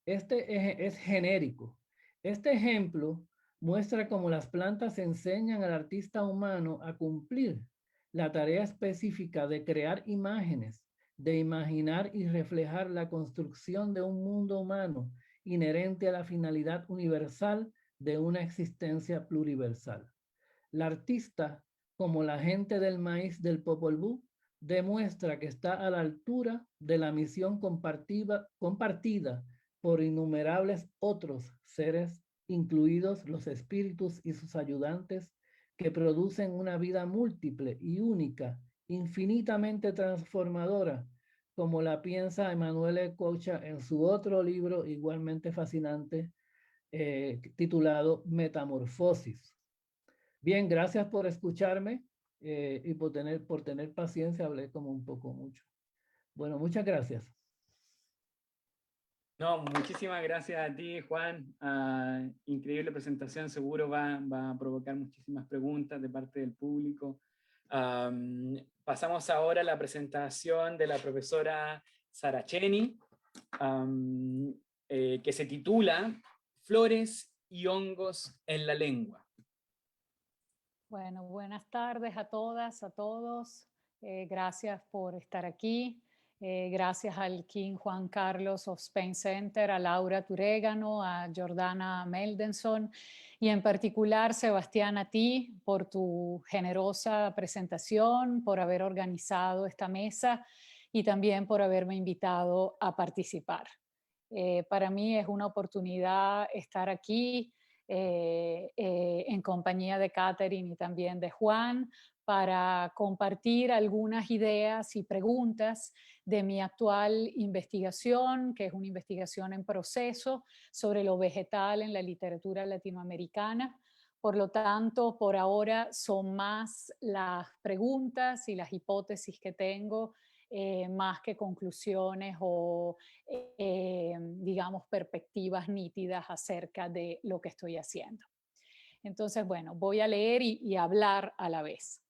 Este es genérico. Este ejemplo muestra cómo las plantas enseñan al artista humano a cumplir la tarea específica de crear imágenes, de imaginar y reflejar la construcción de un mundo humano inherente a la finalidad universal de una existencia pluriversal. La artista, como la gente del maíz del Popol Vuh, demuestra que está a la altura de la misión compartida por innumerables otros seres, incluidos los espíritus y sus ayudantes, que producen una vida múltiple y única, infinitamente transformadora, como la piensa Emanuele Coucha en su otro libro igualmente fascinante, titulado Metamorfosis. Bien, gracias por escucharme y por tener paciencia, hablé como un poco mucho. Bueno, muchas gracias. No, muchísimas gracias a ti, Juan. Increíble presentación, seguro va a provocar muchísimas preguntas de parte del público. Pasamos ahora a la presentación de la profesora Saracheni, que se titula Flores y hongos en la lengua. Bueno, buenas tardes a todas, a todos. Gracias por estar aquí. Gracias al King Juan Carlos of Spain Center, a Laura Turégano, a Jordana Meldenson y en particular, Sebastián, a ti por tu generosa presentación, por haber organizado esta mesa y también por haberme invitado a participar. Para mí es una oportunidad estar aquí en compañía de Catherine y también de Juan para compartir algunas ideas y preguntas de mi actual investigación, que es una investigación en proceso sobre lo vegetal en la literatura latinoamericana. Por lo tanto, por ahora son más las preguntas y las hipótesis que tengo, más que conclusiones o, digamos, perspectivas nítidas acerca de lo que estoy haciendo. Entonces, bueno, voy a leer y hablar a la vez.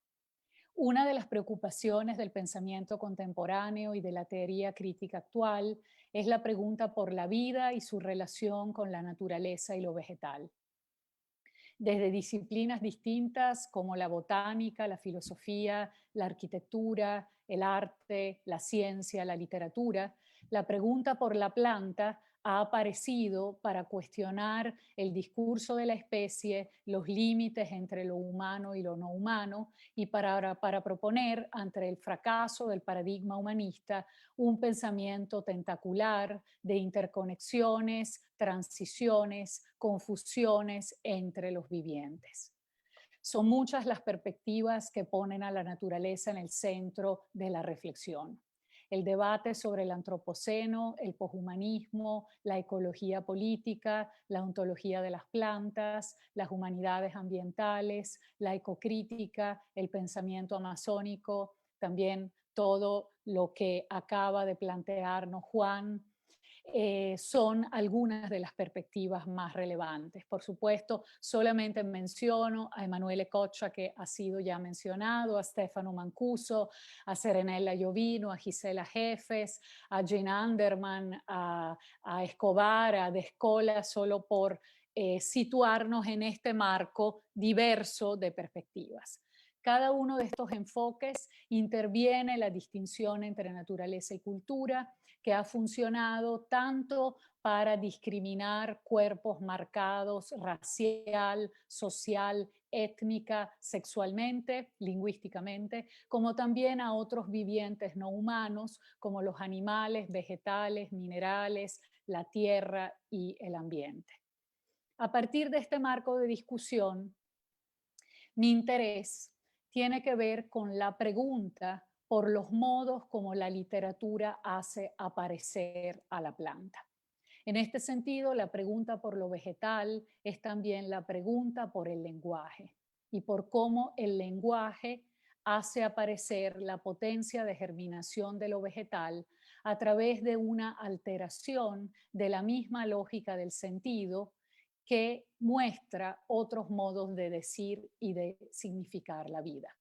Una de las preocupaciones del pensamiento contemporáneo y de la teoría crítica actual es la pregunta por la vida y su relación con la naturaleza y lo vegetal. Desde disciplinas distintas como la botánica, la filosofía, la arquitectura, el arte, la ciencia, la literatura, la pregunta por la planta ha aparecido para cuestionar el discurso de la especie, los límites entre lo humano y lo no humano, y para proponer, ante el fracaso del paradigma humanista, un pensamiento tentacular de interconexiones, transiciones, confusiones entre los vivientes. Son muchas las perspectivas que ponen a la naturaleza en el centro de la reflexión. El debate sobre el antropoceno, el poshumanismo, la ecología política, la ontología de las plantas, las humanidades ambientales, la ecocrítica, el pensamiento amazónico, también todo lo que acaba de plantearnos Juan, son algunas de las perspectivas más relevantes. Por supuesto, solamente menciono a Emanuele Coccia, que ha sido ya mencionado, a Stefano Mancuso, a Serenella Iovino, a Gisela Jefes, a Jane Anderman, a Escobar, a De Scola, solo por situarnos en este marco diverso de perspectivas. Cada uno de estos enfoques interviene en la distinción entre naturaleza y cultura, que ha funcionado tanto para discriminar cuerpos marcados racial, social, étnica, sexualmente, lingüísticamente, como también a otros vivientes no humanos, como los animales, vegetales, minerales, la tierra y el ambiente. A partir de este marco de discusión, mi interés tiene que ver con la pregunta por los modos como la literatura hace aparecer a la planta. En este sentido, la pregunta por lo vegetal es también la pregunta por el lenguaje y por cómo el lenguaje hace aparecer la potencia de germinación de lo vegetal a través de una alteración de la misma lógica del sentido que muestra otros modos de decir y de significar la vida.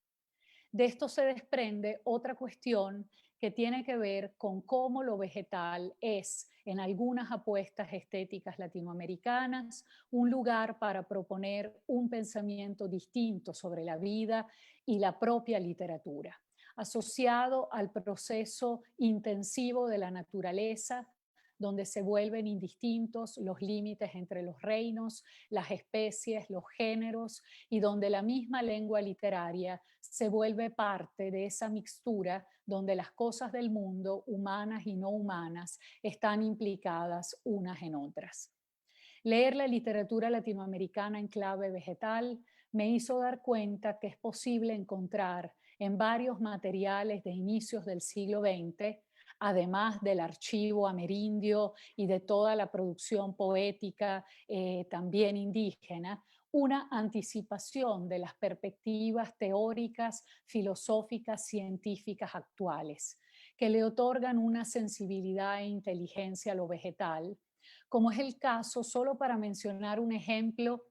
De esto se desprende otra cuestión que tiene que ver con cómo lo vegetal es, en algunas apuestas estéticas latinoamericanas, un lugar para proponer un pensamiento distinto sobre la vida y la propia literatura, asociado al proceso intensivo de la naturaleza, donde se vuelven indistintos los límites entre los reinos, las especies, los géneros, y donde la misma lengua literaria se vuelve parte de esa mixtura donde las cosas del mundo, humanas y no humanas, están implicadas unas en otras. Leer la literatura latinoamericana en clave vegetal me hizo dar cuenta que es posible encontrar en varios materiales de inicios del siglo XX, además del archivo amerindio y de toda la producción poética también indígena, una anticipación de las perspectivas teóricas, filosóficas, científicas actuales, que le otorgan una sensibilidad e inteligencia a lo vegetal, como es el caso, solo para mencionar un ejemplo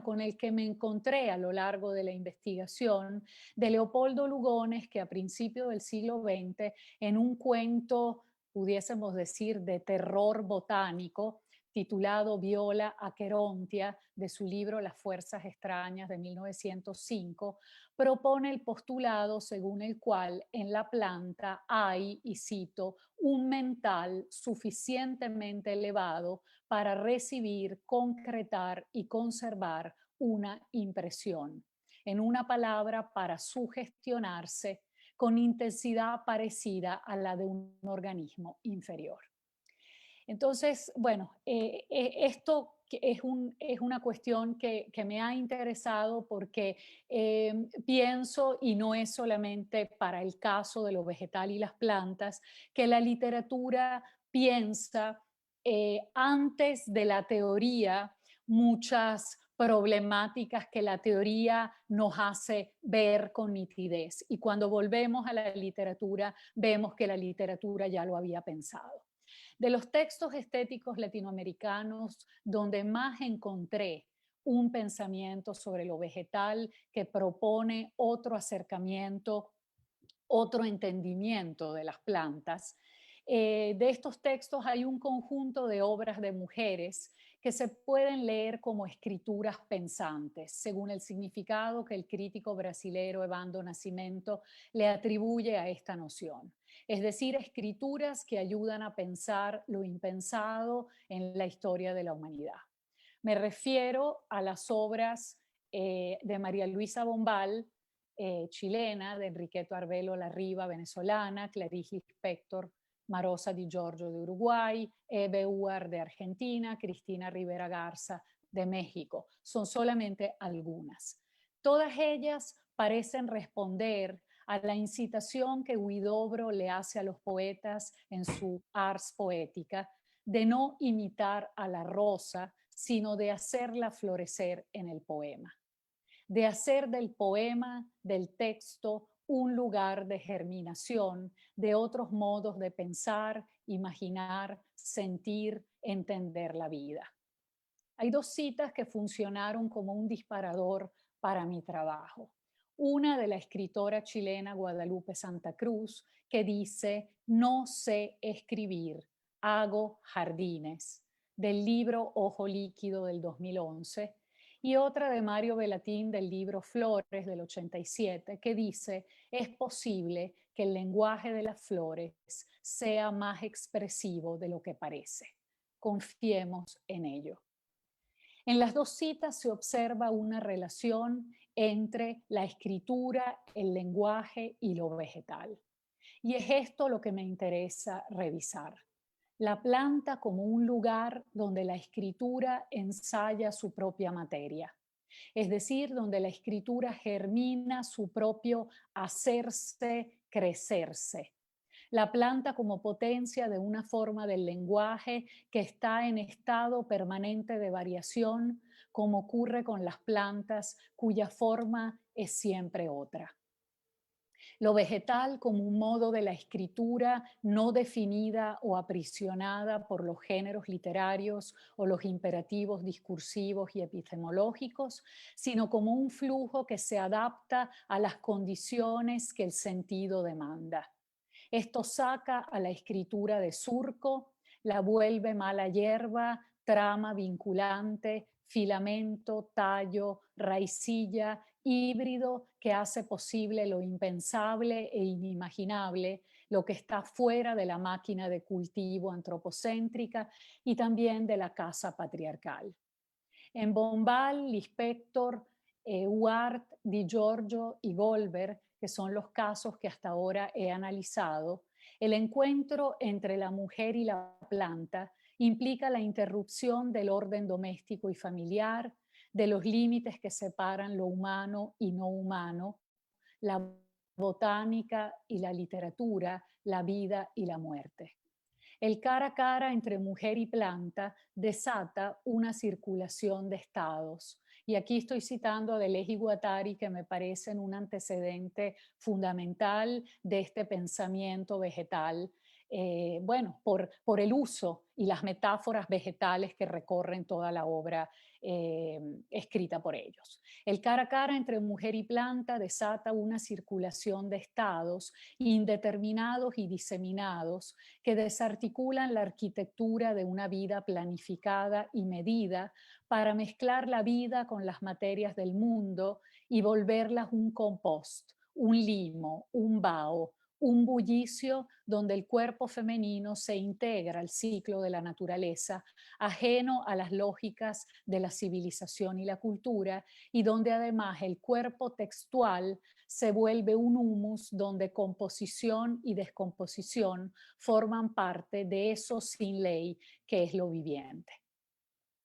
con el que me encontré a lo largo de la investigación, de Leopoldo Lugones, que a principios del siglo XX, en un cuento, pudiésemos decir, de terror botánico, titulado Viola Aquerontia, de su libro Las fuerzas extrañas de 1905, propone el postulado según el cual en la planta hay, y cito, un mental suficientemente elevado para recibir, concretar y conservar una impresión. En una palabra, para sugestionarse con intensidad parecida a la de un organismo inferior. Entonces, bueno, esto es una cuestión que me ha interesado porque pienso, y no es solamente para el caso de lo vegetal y las plantas, que la literatura piensa antes de la teoría muchas problemáticas que la teoría nos hace ver con nitidez. Y cuando volvemos a la literatura, vemos que la literatura ya lo había pensado. De los textos estéticos latinoamericanos donde más encontré un pensamiento sobre lo vegetal que propone otro acercamiento, otro entendimiento de las plantas. De estos textos hay un conjunto de obras de mujeres que se pueden leer como escrituras pensantes, según el significado que el crítico brasilero Evandro Nascimento le atribuye a esta noción. Es decir, escrituras que ayudan a pensar lo impensado en la historia de la humanidad. Me refiero a las obras de María Luisa Bombal, chilena, de Enriqueto Arbelo Larriva, venezolana, Clarice Lispector, Marosa Di Giorgio de Uruguay, Eve Uar de Argentina, Cristina Rivera Garza de México. Son solamente algunas. Todas ellas parecen responder a la incitación que Huidobro le hace a los poetas en su Ars Poética de no imitar a la rosa, sino de hacerla florecer en el poema, de hacer del poema, del texto, un lugar de germinación de otros modos de pensar, imaginar, sentir, entender la vida. Hay dos citas que funcionaron como un disparador para mi trabajo. Una de la escritora chilena Guadalupe Santa Cruz, que dice: no sé escribir, hago jardines, del libro Ojo Líquido del 2011, y otra de Mario Bellatín del libro Flores del 87, que dice: es posible que el lenguaje de las flores sea más expresivo de lo que parece. Confiemos en ello. En las dos citas se observa una relación entre la escritura, el lenguaje y lo vegetal. Y es esto lo que me interesa revisar. La planta como un lugar donde la escritura ensaya su propia materia, es decir, donde la escritura germina su propio hacerse, crecerse. La planta como potencia de una forma del lenguaje que está en estado permanente de variación, como ocurre con las plantas cuya forma es siempre otra. Lo vegetal como un modo de la escritura no definida o aprisionada por los géneros literarios o los imperativos discursivos y epistemológicos, sino como un flujo que se adapta a las condiciones que el sentido demanda. Esto saca a la escritura de surco, la vuelve mala hierba, trama vinculante, filamento, tallo, raicilla, híbrido que hace posible lo impensable e inimaginable, lo que está fuera de la máquina de cultivo antropocéntrica y también de la casa patriarcal. En Bombal, Lispector, Huart, Di Giorgio y Goldberg, que son los casos que hasta ahora he analizado, el encuentro entre la mujer y la planta implica la interrupción del orden doméstico y familiar, de los límites que separan lo humano y no humano, la botánica y la literatura, la vida y la muerte. El cara a cara entre mujer y planta desata una circulación de estados. Y aquí estoy citando a Deleuze y Guattari, que me parecen un antecedente fundamental de este pensamiento vegetal, por el uso y las metáforas vegetales que recorren toda la obra escrita por ellos. El cara a cara entre mujer y planta desata una circulación de estados indeterminados y diseminados que desarticulan la arquitectura de una vida planificada y medida para mezclar la vida con las materias del mundo y volverlas un compost, un limo, un vaho, un bullicio donde el cuerpo femenino se integra al ciclo de la naturaleza, ajeno a las lógicas de la civilización y la cultura, y donde además el cuerpo textual se vuelve un humus donde composición y descomposición forman parte de eso sin ley que es lo viviente.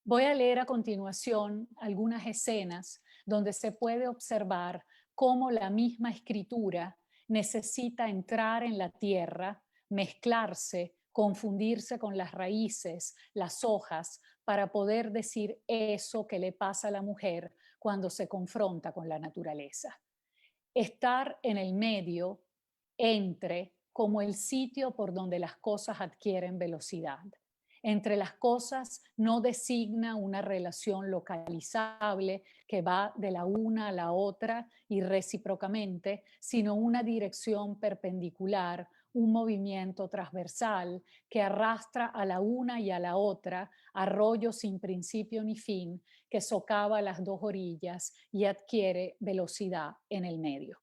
Voy a leer a continuación algunas escenas donde se puede observar cómo la misma escritura necesita entrar en la tierra, mezclarse, confundirse con las raíces, las hojas, para poder decir eso que le pasa a la mujer cuando se confronta con la naturaleza. Estar en el medio, entre, como el sitio por donde las cosas adquieren velocidad. Entre las cosas no designa una relación localizable que va de la una a la otra y recíprocamente, sino una dirección perpendicular, un movimiento transversal que arrastra a la una y a la otra, arroyo sin principio ni fin, que socava las dos orillas y adquiere velocidad en el medio.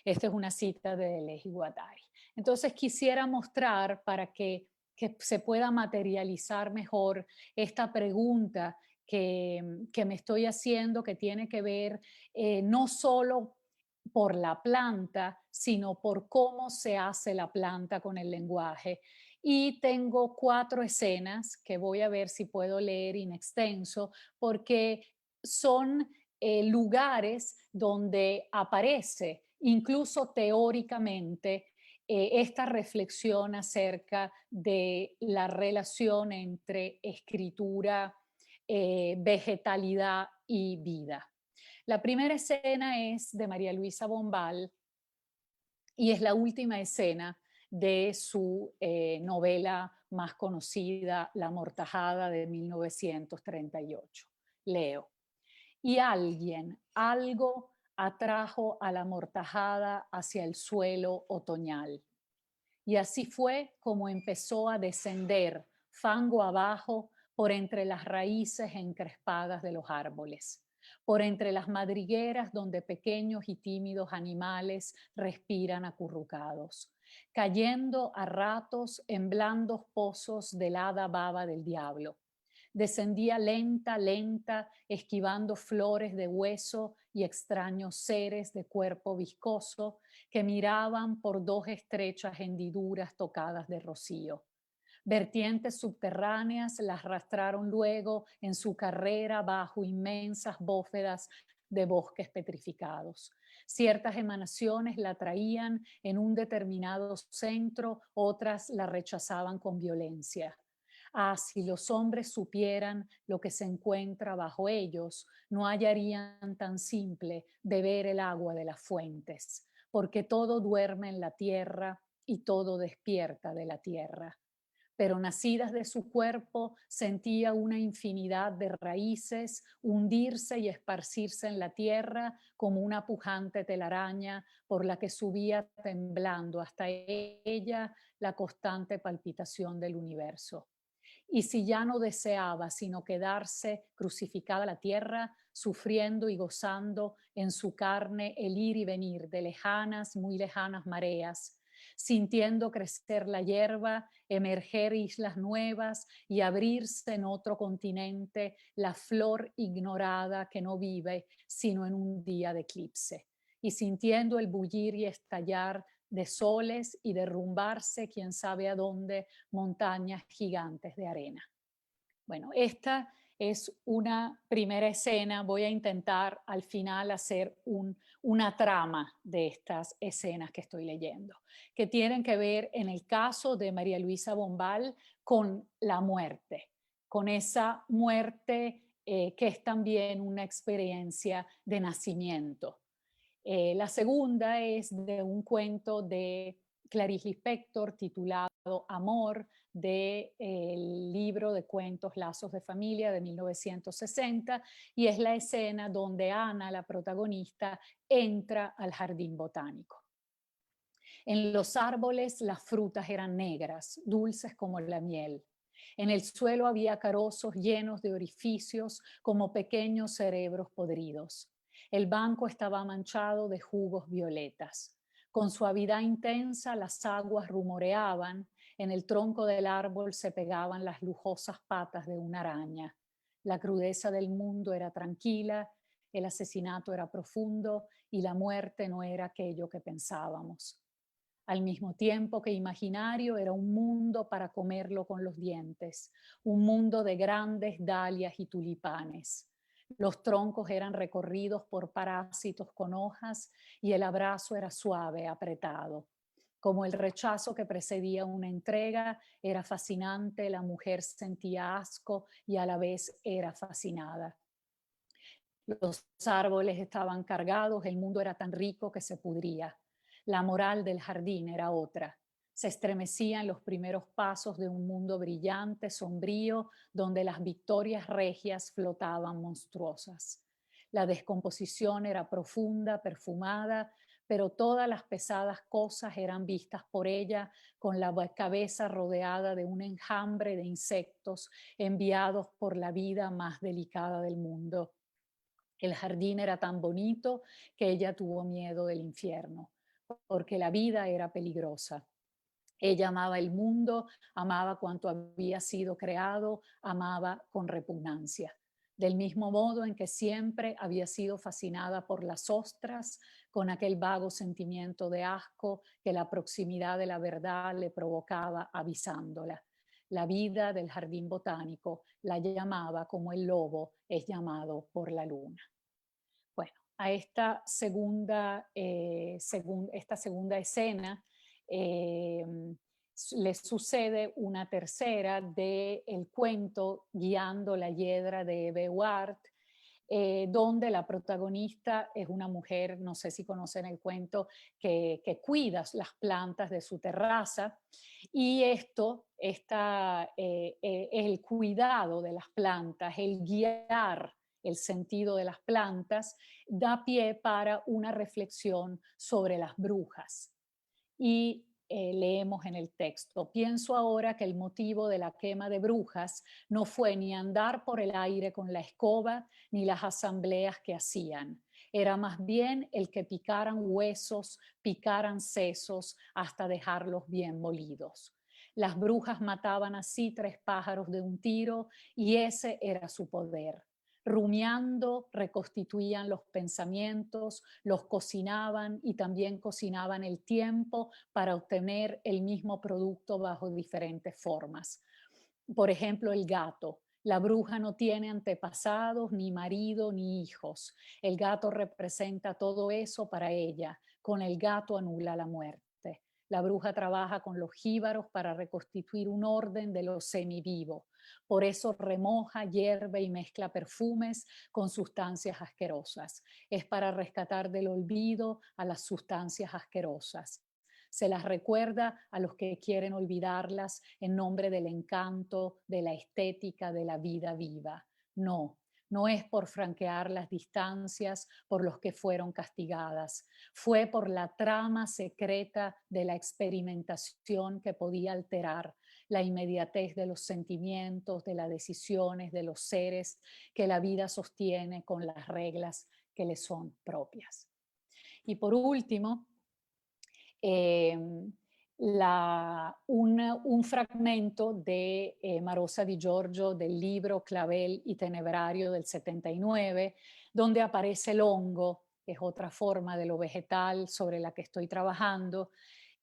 Esta es una cita de Deleuze y Guattari. Entonces quisiera mostrar para que se pueda materializar mejor esta pregunta que me estoy haciendo, que tiene que ver no solo por la planta, sino por cómo se hace la planta con el lenguaje. Y tengo 4 escenas que voy a ver si puedo leer in extenso, porque son lugares donde aparece, incluso teóricamente, esta reflexión acerca de la relación entre escritura, vegetalidad y vida. La primera escena es de María Luisa Bombal y es la última escena de su novela más conocida, La Amortajada, de 1938. Leo. Y alguien, algo atrajo a la amortajada hacia el suelo otoñal. Y así fue como empezó a descender, fango abajo, por entre las raíces encrespadas de los árboles, por entre las madrigueras donde pequeños y tímidos animales respiran acurrucados, cayendo a ratos en blandos pozos de helada baba del diablo. Descendía lenta, lenta, esquivando flores de hueso y extraños seres de cuerpo viscoso que miraban por 2 estrechas hendiduras tocadas de rocío. Vertientes subterráneas las arrastraron luego en su carrera bajo inmensas bóvedas de bosques petrificados. Ciertas emanaciones la traían en un determinado centro, otras la rechazaban con violencia. Ah, si los hombres supieran lo que se encuentra bajo ellos, no hallarían tan simple beber el agua de las fuentes, porque todo duerme en la tierra y todo despierta de la tierra. Pero nacidas de su cuerpo sentía una infinidad de raíces hundirse y esparcirse en la tierra como una pujante telaraña por la que subía temblando hasta ella la constante palpitación del universo. Y si ya no deseaba sino quedarse crucificada a la tierra, sufriendo y gozando en su carne el ir y venir de lejanas, muy lejanas mareas, sintiendo crecer la hierba, emerger islas nuevas y abrirse en otro continente la flor ignorada que no vive sino en un día de eclipse, y sintiendo el bullir y estallar de soles y derrumbarse quién sabe a dónde montañas gigantes de arena. Bueno, esta es una primera escena. Voy a intentar al final hacer una trama de estas escenas que estoy leyendo, que tienen que ver, en el caso de María Luisa Bombal, con la muerte, con esa muerte que es también una experiencia de nacimiento. La segunda es de un cuento de Clarice Lispector titulado Amor, del libro de cuentos Lazos de Familia de 1960, y es la escena donde Ana, la protagonista, entra al jardín botánico. En los árboles las frutas eran negras, dulces como la miel. En el suelo había carozos llenos de orificios como pequeños cerebros podridos. El banco estaba manchado de jugos violetas. Con suavidad intensa las aguas rumoreaban, en el tronco del árbol se pegaban las lujosas patas de una araña. La crudeza del mundo era tranquila, el asesinato era profundo y la muerte no era aquello que pensábamos. Al mismo tiempo que imaginario, era un mundo para comerlo con los dientes, un mundo de grandes dalias y tulipanes. Los troncos eran recorridos por parásitos con hojas y el abrazo era suave, apretado. Como el rechazo que precedía una entrega era fascinante, la mujer sentía asco y a la vez era fascinada. Los árboles estaban cargados, el mundo era tan rico que se pudría. La moral del jardín era otra. Se estremecían los primeros pasos de un mundo brillante, sombrío, donde las victorias regias flotaban monstruosas. La descomposición era profunda, perfumada, pero todas las pesadas cosas eran vistas por ella con la cabeza rodeada de un enjambre de insectos enviados por la vida más delicada del mundo. El jardín era tan bonito que ella tuvo miedo del infierno, porque la vida era peligrosa. Ella amaba el mundo, amaba cuanto había sido creado, amaba con repugnancia. Del mismo modo en que siempre había sido fascinada por las ostras, con aquel vago sentimiento de asco que la proximidad de la verdad le provocaba avisándola. La vida del jardín botánico la llamaba como el lobo es llamado por la luna. Bueno, a esta segunda escena le sucede una tercera del cuento Guiando la hiedra de Bewiart, donde la protagonista es una mujer, no sé si conocen el cuento, que cuida las plantas de su terraza, y el cuidado de las plantas, el guiar el sentido de las plantas, da pie para una reflexión sobre las brujas. Y leemos en el texto: pienso ahora que el motivo de la quema de brujas no fue ni andar por el aire con la escoba, ni las asambleas que hacían. Era más bien el que picaran huesos, picaran sesos, hasta dejarlos bien molidos. Las brujas mataban así 3 pájaros de un tiro, y ese era su poder. Rumiando, reconstituían los pensamientos, los cocinaban y también cocinaban el tiempo para obtener el mismo producto bajo diferentes formas. Por ejemplo, el gato. La bruja no tiene antepasados, ni marido, ni hijos. El gato representa todo eso para ella. Con el gato anula la muerte. La bruja trabaja con los jíbaros para reconstituir un orden de lo semivivo. Por eso remoja, hierve y mezcla perfumes con sustancias asquerosas. Es para rescatar del olvido a las sustancias asquerosas. Se las recuerda a los que quieren olvidarlas en nombre del encanto, de la estética, de la vida viva. No, no es por franquear las distancias por los que fueron castigadas. Fue por la trama secreta de la experimentación que podía alterar la inmediatez de los sentimientos, de las decisiones, de los seres que la vida sostiene con las reglas que le son propias. Y por último, un fragmento de Marosa Di Giorgio del libro Clavel y Tenebrario del 79, donde aparece el hongo, que es otra forma de lo vegetal sobre la que estoy trabajando,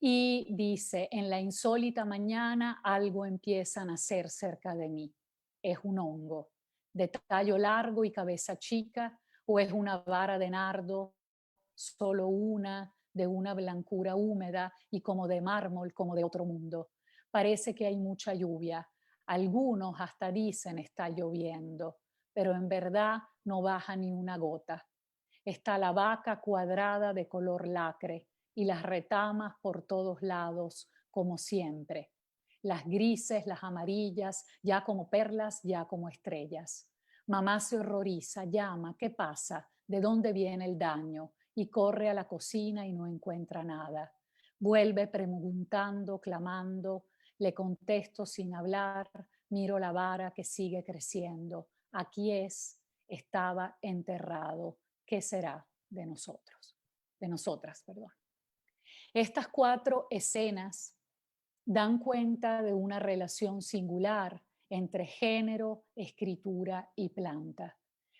y dice: en la insólita mañana algo empieza a nacer cerca de mí. Es un hongo, de tallo largo y cabeza chica, o es una vara de nardo, solo una, de una blancura húmeda y como de mármol, como de otro mundo. Parece que hay mucha lluvia. Algunos hasta dicen está lloviendo, pero en verdad no baja ni una gota. Está la vaca cuadrada de color lacre y las retamas por todos lados, como siempre. Las grises, las amarillas, ya como perlas, ya como estrellas. Mamá se horroriza, llama: ¿qué pasa? ¿De dónde viene el daño? Y corre a la cocina y no encuentra nada. Vuelve preguntando, clamando, le contesto sin hablar, miro la vara que sigue creciendo. Aquí estaba enterrado. ¿Qué será de nosotros? De nosotras, perdón. Estas 4 escenas dan cuenta de una relación singular entre género, escritura y planta,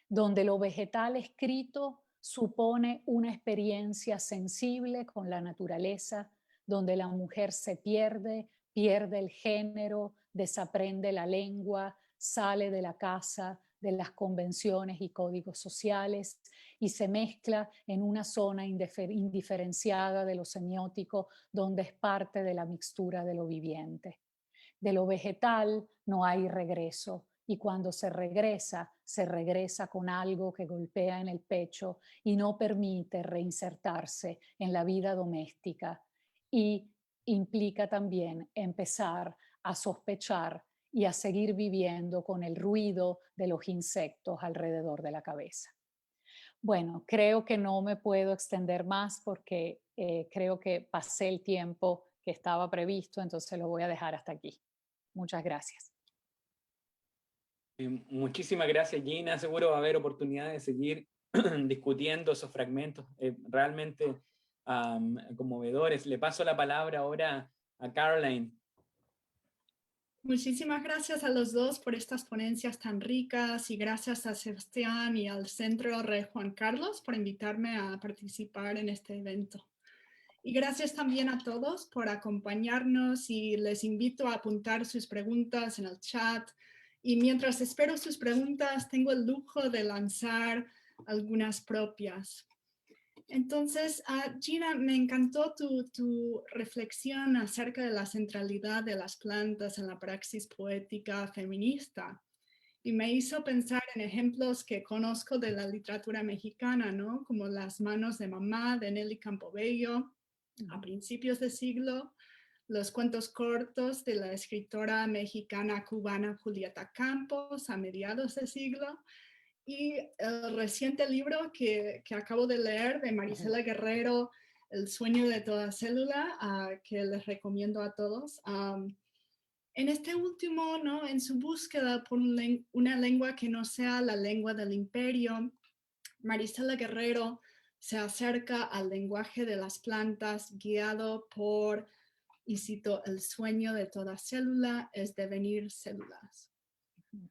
donde lo vegetal escrito supone una experiencia sensible con la naturaleza, donde la mujer se pierde el género, desaprende la lengua, sale de la casa, de las convenciones y códigos sociales, y se mezcla en una zona indiferenciada de lo semiótico, donde es parte de la mixtura de lo viviente. De lo vegetal no hay regreso, y cuando se regresa con algo que golpea en el pecho y no permite reinsertarse en la vida doméstica. Y implica también empezar a sospechar y a seguir viviendo con el ruido de los insectos alrededor de la cabeza. Bueno, creo que no me puedo extender más porque creo que pasé el tiempo que estaba previsto, entonces lo voy a dejar hasta aquí. Muchas gracias. Muchísimas gracias, Gina. Seguro va a haber oportunidad de seguir discutiendo esos fragmentos realmente conmovedores. Le paso la palabra ahora a Caroline. Muchísimas gracias a los dos por estas ponencias tan ricas y gracias a Sebastián y al Centro Rey Juan Carlos por invitarme a participar en este evento. Y gracias también a todos por acompañarnos y les invito a apuntar sus preguntas en el chat. Y mientras espero sus preguntas, tengo el lujo de lanzar algunas propias. Entonces, Gina, me encantó tu reflexión acerca de la centralidad de las plantas en la praxis poética feminista. Y me hizo pensar en ejemplos que conozco de la literatura mexicana, ¿no? Como Las manos de mamá de Nelly Campobello a principios de siglo, los cuentos cortos de la escritora mexicana cubana Julieta Campos a mediados de siglo, y el reciente libro que acabo de leer de Marisela Guerrero, El sueño de toda célula, que les recomiendo a todos. En este último, ¿no? En su búsqueda por una lengua que no sea la lengua del imperio, Marisela Guerrero se acerca al lenguaje de las plantas guiado por, y cito, el sueño de toda célula es devenir células.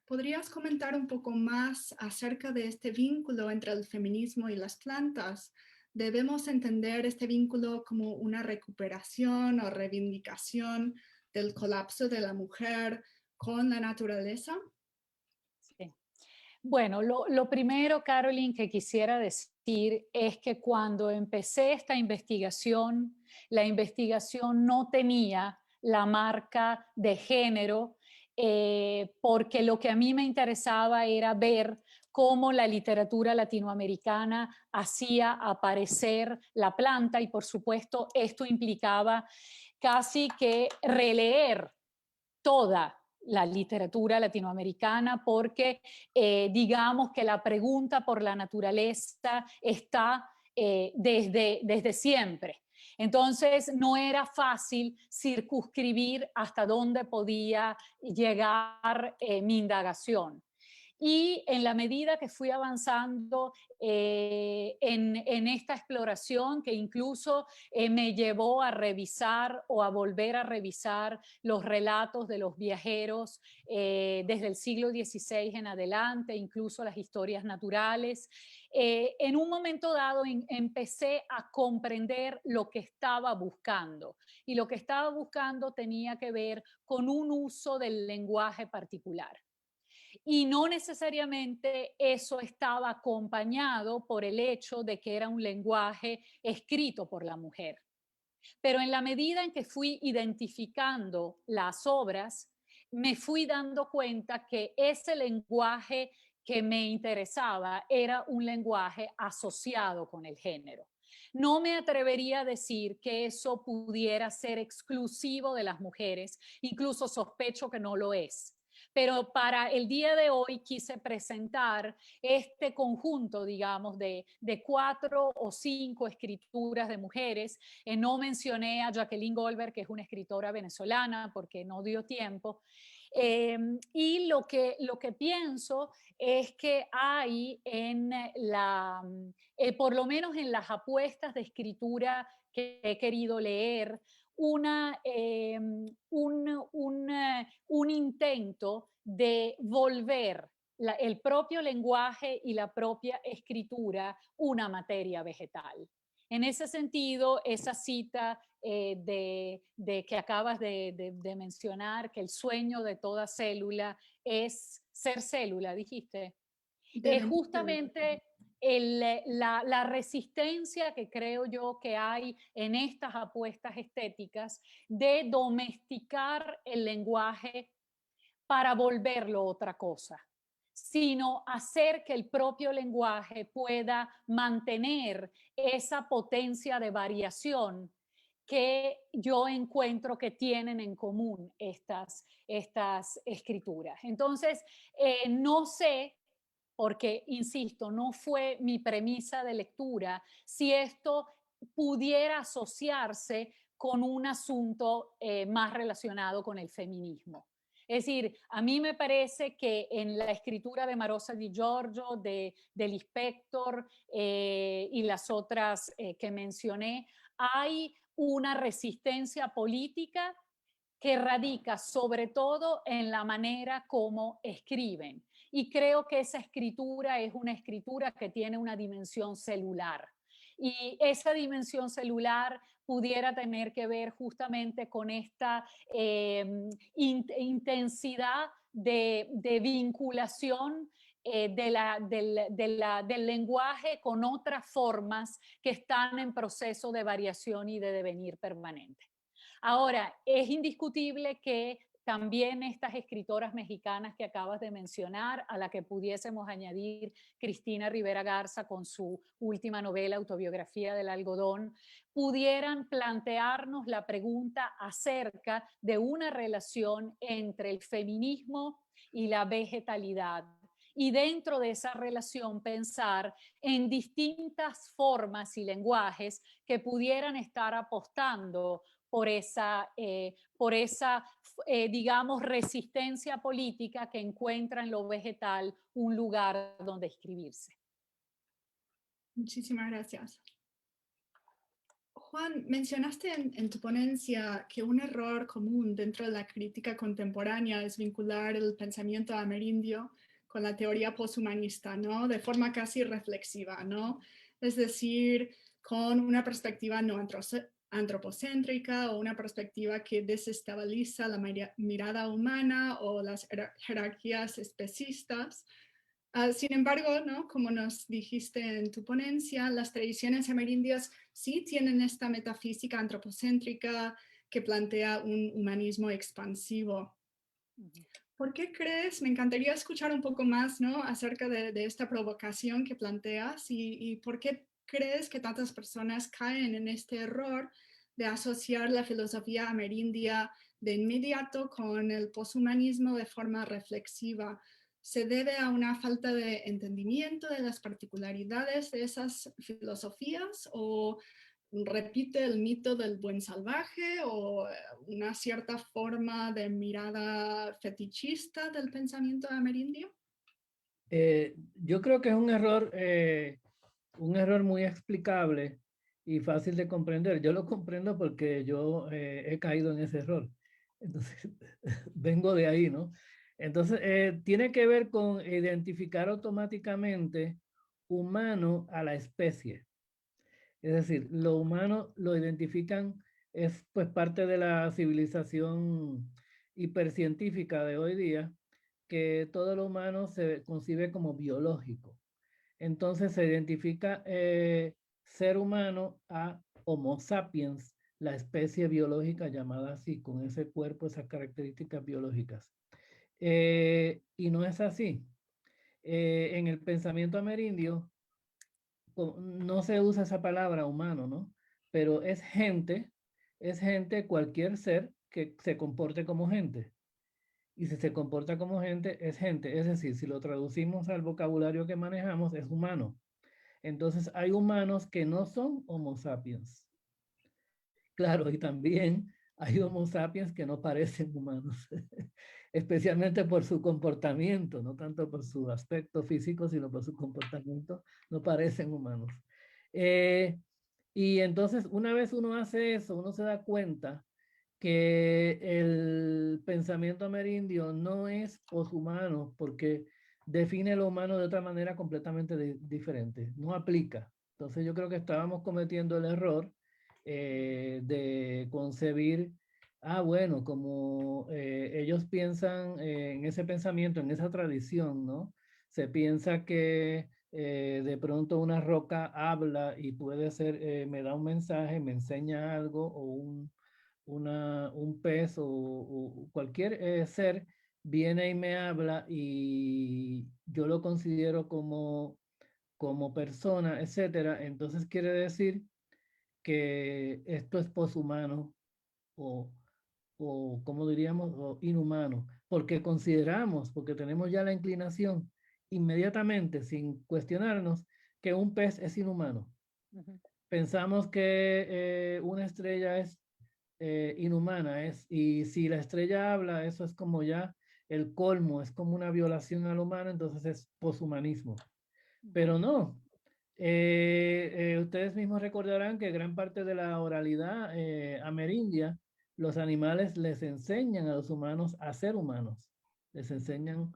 ¿Podrías comentar un poco más acerca de este vínculo entre el feminismo y las plantas? ¿Debemos entender este vínculo como una recuperación o reivindicación del colapso de la mujer con la naturaleza? Sí. Bueno, lo primero, Caroline, que quisiera decir es que cuando empecé esta investigación, la investigación no tenía la marca de género, porque lo que a mí me interesaba era ver cómo la literatura latinoamericana hacía aparecer la planta y por supuesto esto implicaba casi que releer toda la literatura latinoamericana porque digamos que la pregunta por la naturaleza está desde siempre. Entonces no era fácil circunscribir hasta dónde podía llegar mi indagación. Y en la medida que fui avanzando en esta exploración, que incluso me llevó a revisar o a volver a revisar los relatos de los viajeros desde el siglo XVI en adelante, incluso las historias naturales, en un momento dado empecé a comprender lo que estaba buscando. Y lo que estaba buscando tenía que ver con un uso del lenguaje particular. Y no necesariamente eso estaba acompañado por el hecho de que era un lenguaje escrito por la mujer. Pero en la medida en que fui identificando las obras, me fui dando cuenta que ese lenguaje que me interesaba era un lenguaje asociado con el género. No me atrevería a decir que eso pudiera ser exclusivo de las mujeres, incluso sospecho que no lo es. Pero para el día de hoy quise presentar este conjunto, digamos, de 4 o 5 escrituras de mujeres. No mencioné a Jacqueline Goldberg, que es una escritora venezolana, porque no dio tiempo. Y lo que pienso es que hay en por lo menos en las apuestas de escritura que he querido leer, un intento de volver el propio lenguaje y la propia escritura una materia vegetal. En ese sentido, esa cita de que acabas de mencionar, que el sueño de toda célula es ser célula, dijiste, es justamente la resistencia que creo yo que hay en estas apuestas estéticas de domesticar el lenguaje para volverlo otra cosa, sino hacer que el propio lenguaje pueda mantener esa potencia de variación que yo encuentro que tienen en común estas escrituras. Entonces, no sé, porque, insisto, no fue mi premisa de lectura, si esto pudiera asociarse con un asunto más relacionado con el feminismo. Es decir, a mí me parece que en la escritura de Marosa Di Giorgio, de Lispector y las otras que mencioné, hay una resistencia política que radica sobre todo en la manera como escriben. Y creo que esa escritura es una escritura que tiene una dimensión celular. Y esa dimensión celular pudiera tener que ver justamente con esta intensidad de vinculación del lenguaje con otras formas que están en proceso de variación y de devenir permanente. Ahora, es indiscutible que también estas escritoras mexicanas que acabas de mencionar, a la que pudiésemos añadir Cristina Rivera Garza con su última novela, Autobiografía del Algodón, pudieran plantearnos la pregunta acerca de una relación entre el feminismo y la vegetalidad. Y dentro de esa relación pensar en distintas formas y lenguajes que pudieran estar apostando por esa, digamos, resistencia política que encuentra en lo vegetal un lugar donde escribirse. Muchísimas gracias. Juan, mencionaste en tu ponencia que un error común dentro de la crítica contemporánea es vincular el pensamiento amerindio con la teoría poshumanista, ¿no? De forma casi reflexiva, ¿no? Es decir, con una perspectiva no antropocéntrica o una perspectiva que desestabiliza la mirada humana o las jerarquías especistas. Sin embargo, ¿no? Como nos dijiste en tu ponencia, las tradiciones amerindias sí tienen esta metafísica antropocéntrica que plantea un humanismo expansivo. ¿Por qué crees? Me encantaría escuchar un poco más, ¿no? Acerca de esta provocación que planteas y por qué crees que tantas personas caen en este error de asociar la filosofía amerindia de inmediato con el poshumanismo de forma reflexiva. ¿Se debe a una falta de entendimiento de las particularidades de esas filosofías o repite el mito del buen salvaje o una cierta forma de mirada fetichista del pensamiento amerindio? Yo creo que es un error muy explicable y fácil de comprender. Yo lo comprendo porque yo he caído en ese error. Entonces, vengo de ahí, ¿no? Entonces, tiene que ver con identificar automáticamente humano a la especie. Es decir, lo humano lo identifican, es pues parte de la civilización hipercientífica de hoy día, que todo lo humano se concibe como biológico. Entonces se identifica ser humano a Homo sapiens, la especie biológica llamada así, con ese cuerpo, esas características biológicas. Y no es así. En el pensamiento amerindio no se usa esa palabra humano, ¿no? Pero es gente, cualquier ser que se comporte como gente. Y si se comporta como gente, es gente. Es decir, si lo traducimos al vocabulario que manejamos, es humano. Entonces hay humanos que no son Homo sapiens. Claro, y también hay Homo sapiens que no parecen humanos, especialmente por su comportamiento, no tanto por su aspecto físico, sino por su comportamiento, no parecen humanos. Y entonces, una vez uno hace eso, uno se da cuenta que el pensamiento amerindio no es poshumano porque define lo humano de otra manera completamente diferente, no aplica. Entonces yo creo que estábamos cometiendo el error de concebir, bueno, como ellos piensan en ese pensamiento, en esa tradición, ¿no? Se piensa que de pronto una roca habla y puede ser, me da un mensaje, me enseña algo, o un pez o cualquier ser viene y me habla y yo lo considero como persona, etcétera. Entonces quiere decir que esto es poshumano o, o como diríamos, o inhumano, porque consideramos, porque tenemos ya la inclinación inmediatamente, sin cuestionarnos, que un pez es inhumano. Pensamos que una estrella es inhumana, y si la estrella habla, eso es como ya el colmo, es como una violación al humano, entonces es poshumanismo. Pero no, ustedes mismos recordarán que gran parte de la oralidad amerindia, los animales les enseñan a los humanos a ser humanos. Les enseñan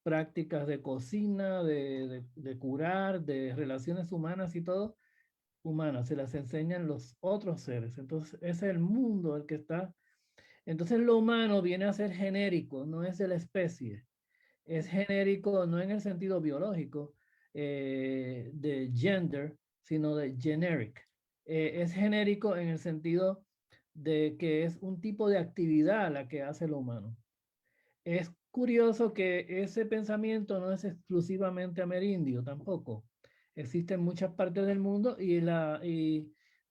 prácticas de cocina, de curar, de relaciones humanas y todo, humanas. Se las enseñan los otros seres. Entonces, ese es el mundo el que está. Entonces, lo humano viene a ser genérico, no es de la especie. Es genérico no en el sentido biológico de gender, sino de generic. Es genérico en el sentido de que es un tipo de actividad la que hace lo humano. Es curioso que ese pensamiento no es exclusivamente amerindio tampoco. Existe en muchas partes del mundo y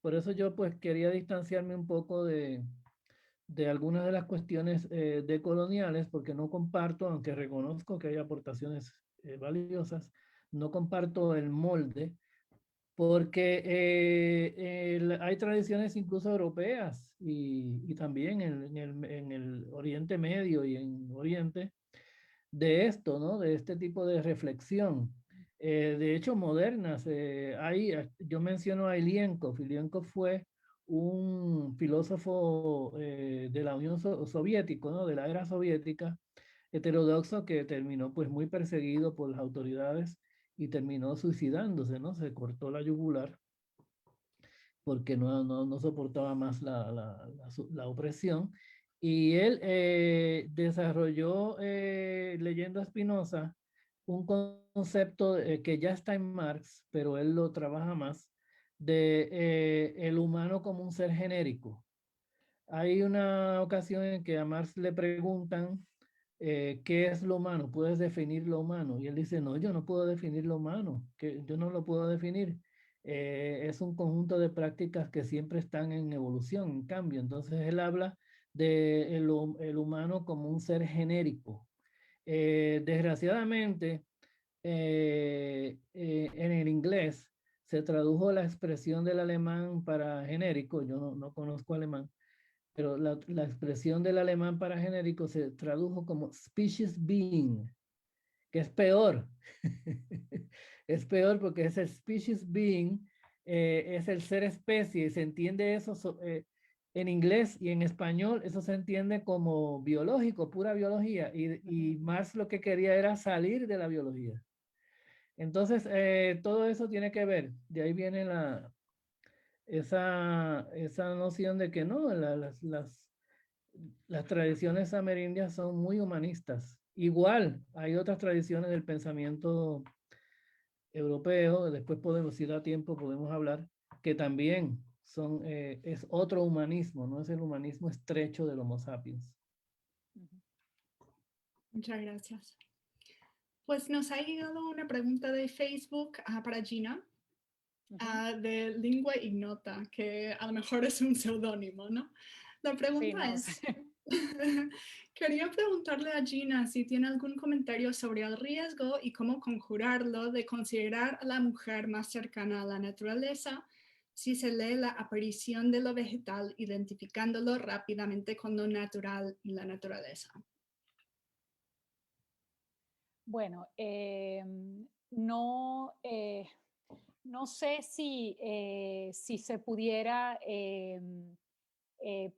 por eso yo pues quería distanciarme un poco de algunas de las cuestiones decoloniales, porque no comparto, aunque reconozco que hay aportaciones valiosas, no comparto el molde, porque hay tradiciones incluso europeas y también en el Oriente Medio y en Oriente de esto, ¿no? De este tipo de reflexión. De hecho, modernas. Yo menciono a Ilienkov. Ilienkov fue un filósofo de la Unión Soviética, ¿no? De la era soviética, heterodoxo, que terminó pues muy perseguido por las autoridades y terminó suicidándose, ¿no? Se cortó la yugular porque no soportaba más la opresión. Y él desarrolló, leyendo a Spinoza, un concepto que ya está en Marx, pero él lo trabaja más, de el humano como un ser genérico. Hay una ocasión en que a Marx le preguntan ¿qué es lo humano? ¿Puedes definir lo humano? Y él dice, no, yo no puedo definir lo humano, que yo no lo puedo definir. Es un conjunto de prácticas que siempre están en evolución, en cambio. Entonces él habla de el humano como un ser genérico. Desgraciadamente, en el inglés se tradujo la expresión del alemán para genérico, yo no conozco alemán, pero la expresión del alemán para genérico se tradujo como species being, que es peor. Es peor porque es el species being, es el ser especie, y se entiende eso en inglés y en español, eso se entiende como biológico, pura biología, y Marx lo que quería era salir de la biología. Entonces, todo eso tiene que ver, de ahí viene esa noción de que no, las tradiciones amerindias son muy humanistas. Igual, hay otras tradiciones del pensamiento europeo, después podemos, si da tiempo, podemos hablar, que también es otro humanismo, no es el humanismo estrecho del Homo sapiens. Muchas gracias. Pues nos ha llegado una pregunta de Facebook para Gina, de Lingua Ignota, que a lo mejor es un seudónimo, ¿no? La pregunta es, quería preguntarle a Gina si tiene algún comentario sobre el riesgo y cómo conjurarlo de considerar a la mujer más cercana a la naturaleza si se lee la aparición de lo vegetal, identificándolo rápidamente con lo natural y la naturaleza. Bueno, no sé si se pudiera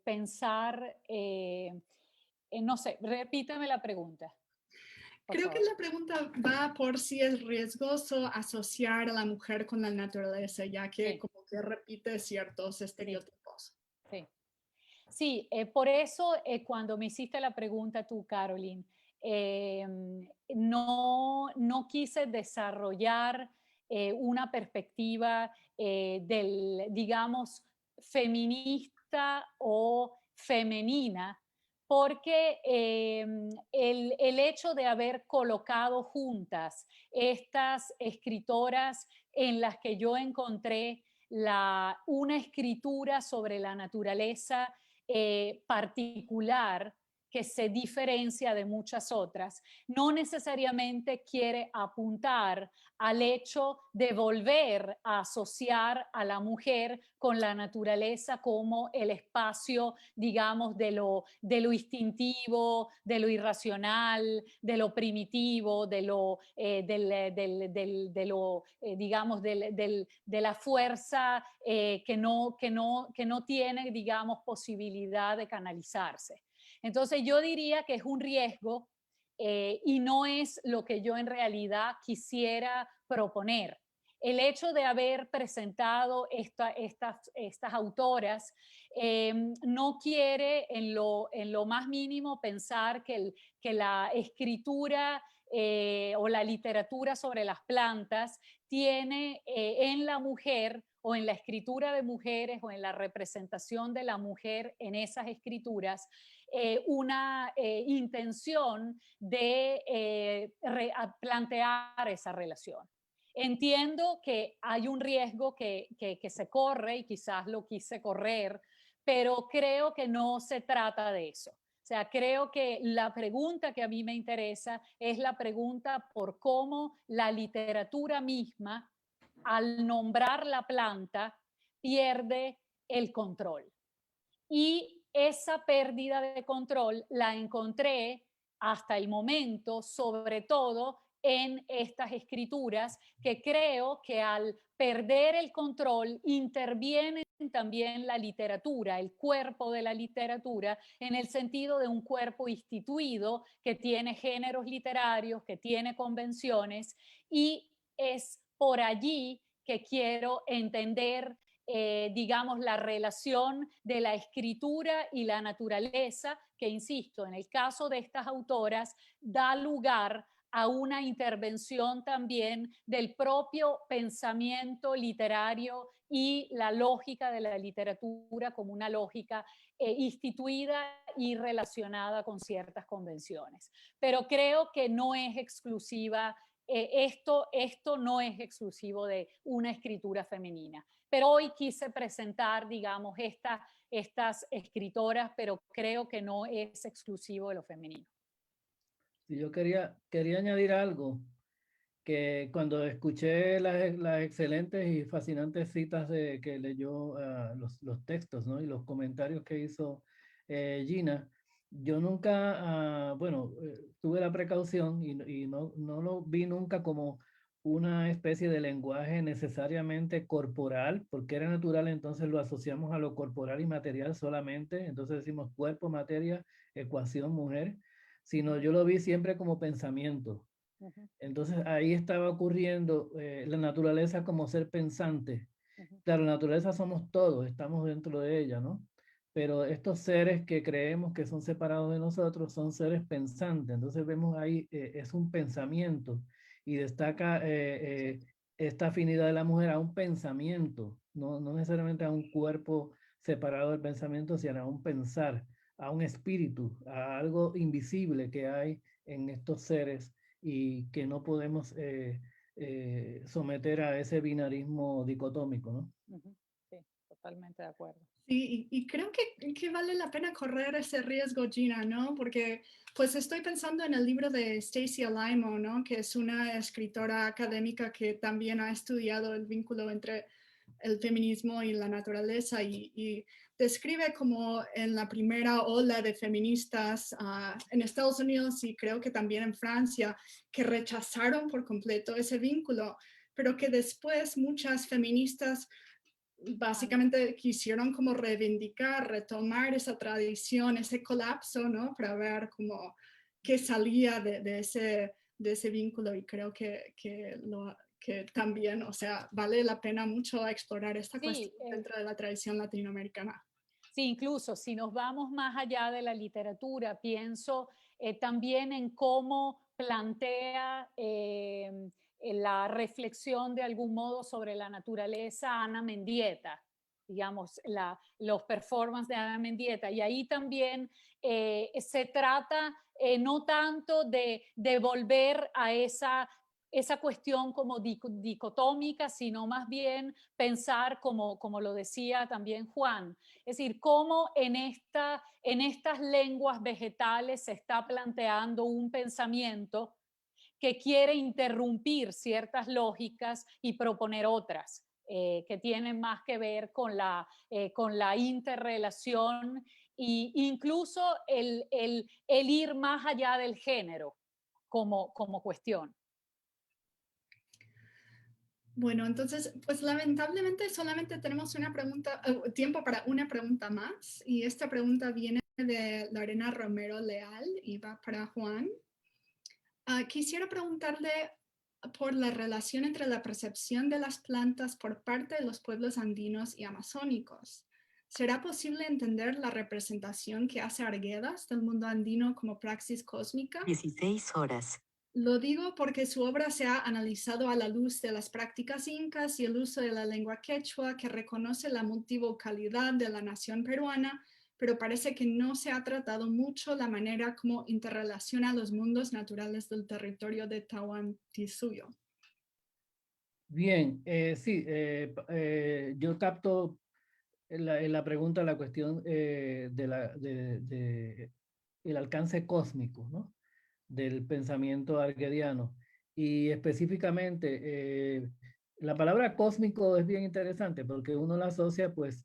pensar, no sé, repítame la pregunta. Creo que la pregunta va por si es riesgoso asociar a la mujer con la naturaleza, ya que como que repite ciertos estereotipos. Sí, por eso cuando me hiciste la pregunta tú, Caroline, no quise desarrollar una perspectiva digamos, feminista o femenina, porque el hecho de haber colocado juntas estas escritoras en las que yo encontré una escritura sobre la naturaleza particular que se diferencia de muchas otras, no necesariamente quiere apuntar al hecho de volver a asociar a la mujer con la naturaleza como el espacio, digamos, de lo instintivo, de lo irracional, de lo primitivo, de la fuerza que no tiene, digamos, posibilidad de canalizarse. Entonces yo diría que es un riesgo y no es lo que yo en realidad quisiera proponer. El hecho de haber presentado estas autoras no quiere en lo más mínimo pensar que la escritura o la literatura sobre las plantas tiene en la mujer o en la escritura de mujeres o en la representación de la mujer en esas escrituras una intención de plantear esa relación. Entiendo que hay un riesgo que se corre y quizás lo quise correr, pero creo que no se trata de eso. O sea, creo que la pregunta que a mí me interesa es la pregunta por cómo la literatura misma, al nombrar la planta, pierde el control. Y esa pérdida de control la encontré hasta el momento, sobre todo en estas escrituras, que creo que al perder el control interviene también la literatura, el cuerpo de la literatura, en el sentido de un cuerpo instituido que tiene géneros literarios, que tiene convenciones, y es por allí que quiero entender digamos, la relación de la escritura y la naturaleza, que, insisto, en el caso de estas autoras, da lugar a una intervención también del propio pensamiento literario y la lógica de la literatura como una lógica instituida y relacionada con ciertas convenciones. Pero creo que no es exclusiva, esto no es exclusivo de una escritura femenina. Pero hoy quise presentar, digamos, estas escritoras, pero creo que no es exclusivo de lo femenino. Sí, yo quería añadir algo, que cuando escuché las excelentes y fascinantes citas que leyó, los textos, ¿no? Y los comentarios que hizo Gina, yo nunca, tuve la precaución y no lo vi nunca como una especie de lenguaje necesariamente corporal, porque era natural, entonces lo asociamos a lo corporal y material solamente, entonces decimos cuerpo, materia, ecuación, mujer, sino yo lo vi siempre como pensamiento. Entonces ahí estaba ocurriendo la naturaleza como ser pensante. Claro, la naturaleza somos todos, estamos dentro de ella, ¿no? Pero estos seres que creemos que son separados de nosotros son seres pensantes. Entonces vemos ahí, es un pensamiento y destaca esta afinidad de la mujer a un pensamiento, no necesariamente a un cuerpo separado del pensamiento, sino a un pensar, a un espíritu, a algo invisible que hay en estos seres y que no podemos someter a ese binarismo dicotómico, ¿no? Sí, totalmente de acuerdo. Sí, y creo que vale la pena correr ese riesgo, Gina, ¿no? Porque pues estoy pensando en el libro de Stacy Alaimo, ¿no? Que es una escritora académica que también ha estudiado el vínculo entre el feminismo y la naturaleza y describe como en la primera ola de feministas en Estados Unidos y creo que también en Francia, que rechazaron por completo ese vínculo, pero que después muchas feministas básicamente quisieron como reivindicar, retomar esa tradición, ese colapso, ¿no? Para ver como qué salía de ese vínculo y creo que también, o sea, vale la pena mucho explorar esta cuestión dentro de la tradición latinoamericana. Sí, incluso si nos vamos más allá de la literatura, pienso también en cómo plantea la reflexión de algún modo sobre la naturaleza Ana Mendieta, digamos, los performances de Ana Mendieta. Y ahí también se trata no tanto de volver a esa esa cuestión como dicotómica, sino más bien pensar como lo decía también Juan, es decir, cómo en estas lenguas vegetales se está planteando un pensamiento que quiere interrumpir ciertas lógicas y proponer otras, que tienen más que ver con la interrelación e incluso el ir más allá del género como cuestión. Bueno, entonces, pues lamentablemente solamente tenemos tiempo para una pregunta más, y esta pregunta viene de Lorena Romero Leal y va para Juan. Quisiera preguntarle por la relación entre la percepción de las plantas por parte de los pueblos andinos y amazónicos. ¿Será posible entender la representación que hace Arguedas del mundo andino como praxis cósmica? 16 horas. Lo digo porque su obra se ha analizado a la luz de las prácticas incas y el uso de la lengua quechua, que reconoce la multivocalidad de la nación peruana, pero parece que no se ha tratado mucho la manera como interrelaciona los mundos naturales del territorio de Tahuantinsuyo. Bien, sí, yo capto en la pregunta la cuestión de el alcance cósmico, ¿no? Del pensamiento arguediano. Y específicamente, la palabra cósmico es bien interesante porque uno la asocia, pues,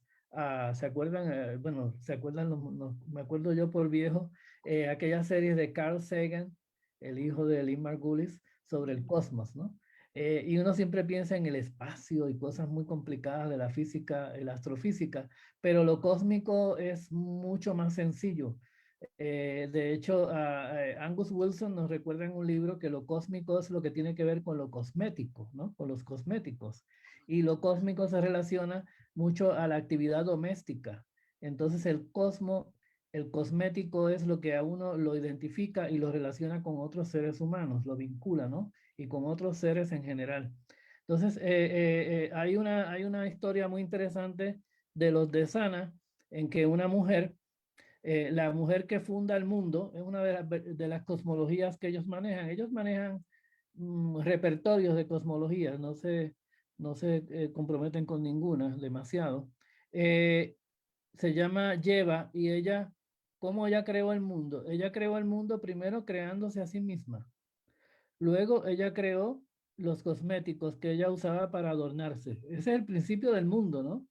¿se acuerdan? Bueno, ¿se acuerdan? Me acuerdo yo por viejo, aquellas series de Carl Sagan, el hijo de Lynn Margulis, sobre el cosmos, ¿no? Y uno siempre piensa en el espacio y cosas muy complicadas de la física, la astrofísica, pero lo cósmico es mucho más sencillo. De hecho, Angus Wilson nos recuerda en un libro que lo cósmico es lo que tiene que ver con lo cosmético, ¿no? Con los cosméticos. Y lo cósmico se relaciona mucho a la actividad doméstica. Entonces el cosmético es lo que a uno lo identifica y lo relaciona con otros seres humanos, lo vincula, ¿no? Y con otros seres en general. Entonces, hay una historia muy interesante de los de Sana, en que una mujer, la mujer que funda el mundo, es una de las cosmologías que ellos manejan. Ellos manejan repertorios de cosmologías, no se comprometen con ninguna, demasiado. Se llama Yeva, y ella, ¿cómo ella creó el mundo? Ella creó el mundo primero creándose a sí misma. Luego ella creó los cosméticos que ella usaba para adornarse. Ese es el principio del mundo, ¿no?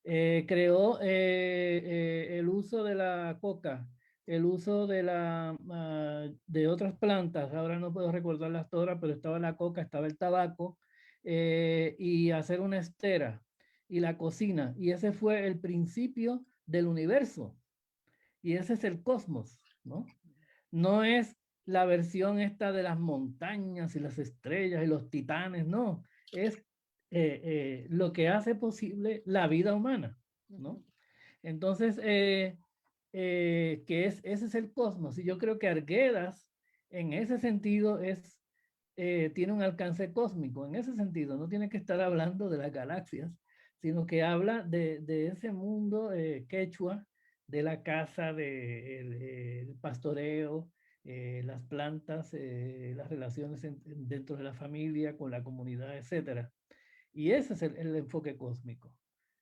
Creó el uso de la coca, el uso de otras plantas. Ahora no puedo recordarlas todas, pero estaba la coca, estaba el tabaco, y hacer una estera y la cocina. Y ese fue el principio del universo. Y ese es el cosmos, ¿no? No es la versión esta de las montañas y las estrellas y los titanes, no. Es lo que hace posible la vida humana, ¿no? Entonces, ese es el cosmos. Y yo creo que Arguedas, en ese sentido, tiene un alcance cósmico. En ese sentido, no tiene que estar hablando de las galaxias, sino que habla de ese mundo quechua, de la caza, el pastoreo, las plantas, las relaciones dentro de la familia, con la comunidad, etc. Y ese es el enfoque cósmico.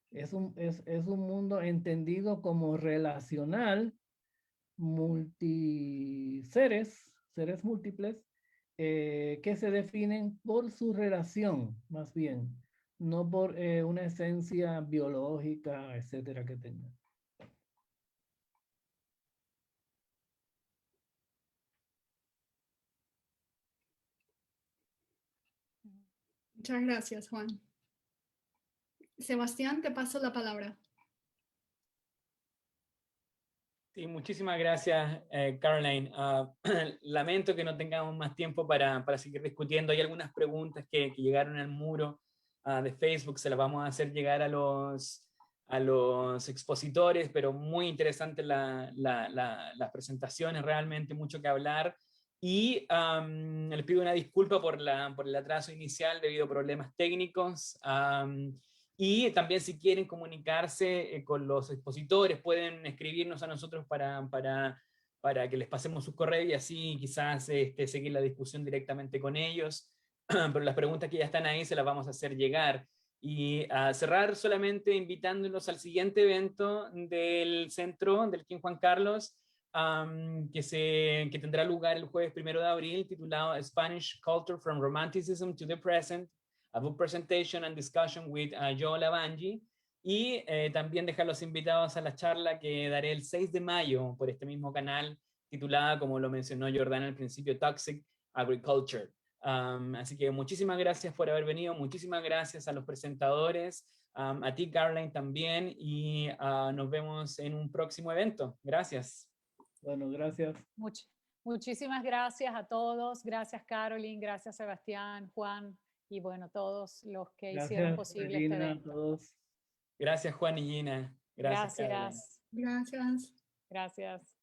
Es un mundo entendido como relacional, seres múltiples, que se definen por su relación, más bien, no por una esencia biológica, etcétera, que tengan. Muchas gracias, Juan. Sebastián, te paso la palabra. Sí, muchísimas gracias, Caroline. Lamento que no tengamos más tiempo para seguir discutiendo. Hay algunas preguntas que llegaron al muro de Facebook, se las vamos a hacer llegar a los expositores, pero muy interesantes las presentaciones, realmente mucho que hablar. Y les pido una disculpa por el atraso inicial debido a problemas técnicos. Y también, si quieren comunicarse con los expositores, pueden escribirnos a nosotros para que les pasemos su correo y así quizás seguir la discusión directamente con ellos. pero las preguntas que ya están ahí se las vamos a hacer llegar. Y a cerrar solamente invitándolos al siguiente evento del centro del King Juan Carlos, que tendrá lugar el jueves 1 de abril, titulado Spanish Culture from Romanticism to the Present, a book presentation and discussion with Joe Lavangi. Y también dejar los invitados a la charla que daré el 6 de mayo por este mismo canal, titulada, como lo mencionó Jordana al principio, Toxic Agriculture. Así que muchísimas gracias por haber venido, muchísimas gracias a los presentadores, a ti Caroline también, y nos vemos en un próximo evento. Gracias. Bueno, gracias. Muchísimas gracias a todos, gracias Caroline, gracias Sebastián, Juan, y bueno, todos los que hicieron posible Regina, este evento. a todos. Gracias Juan y Gina. Gracias. Gracias. Gracias. Gracias.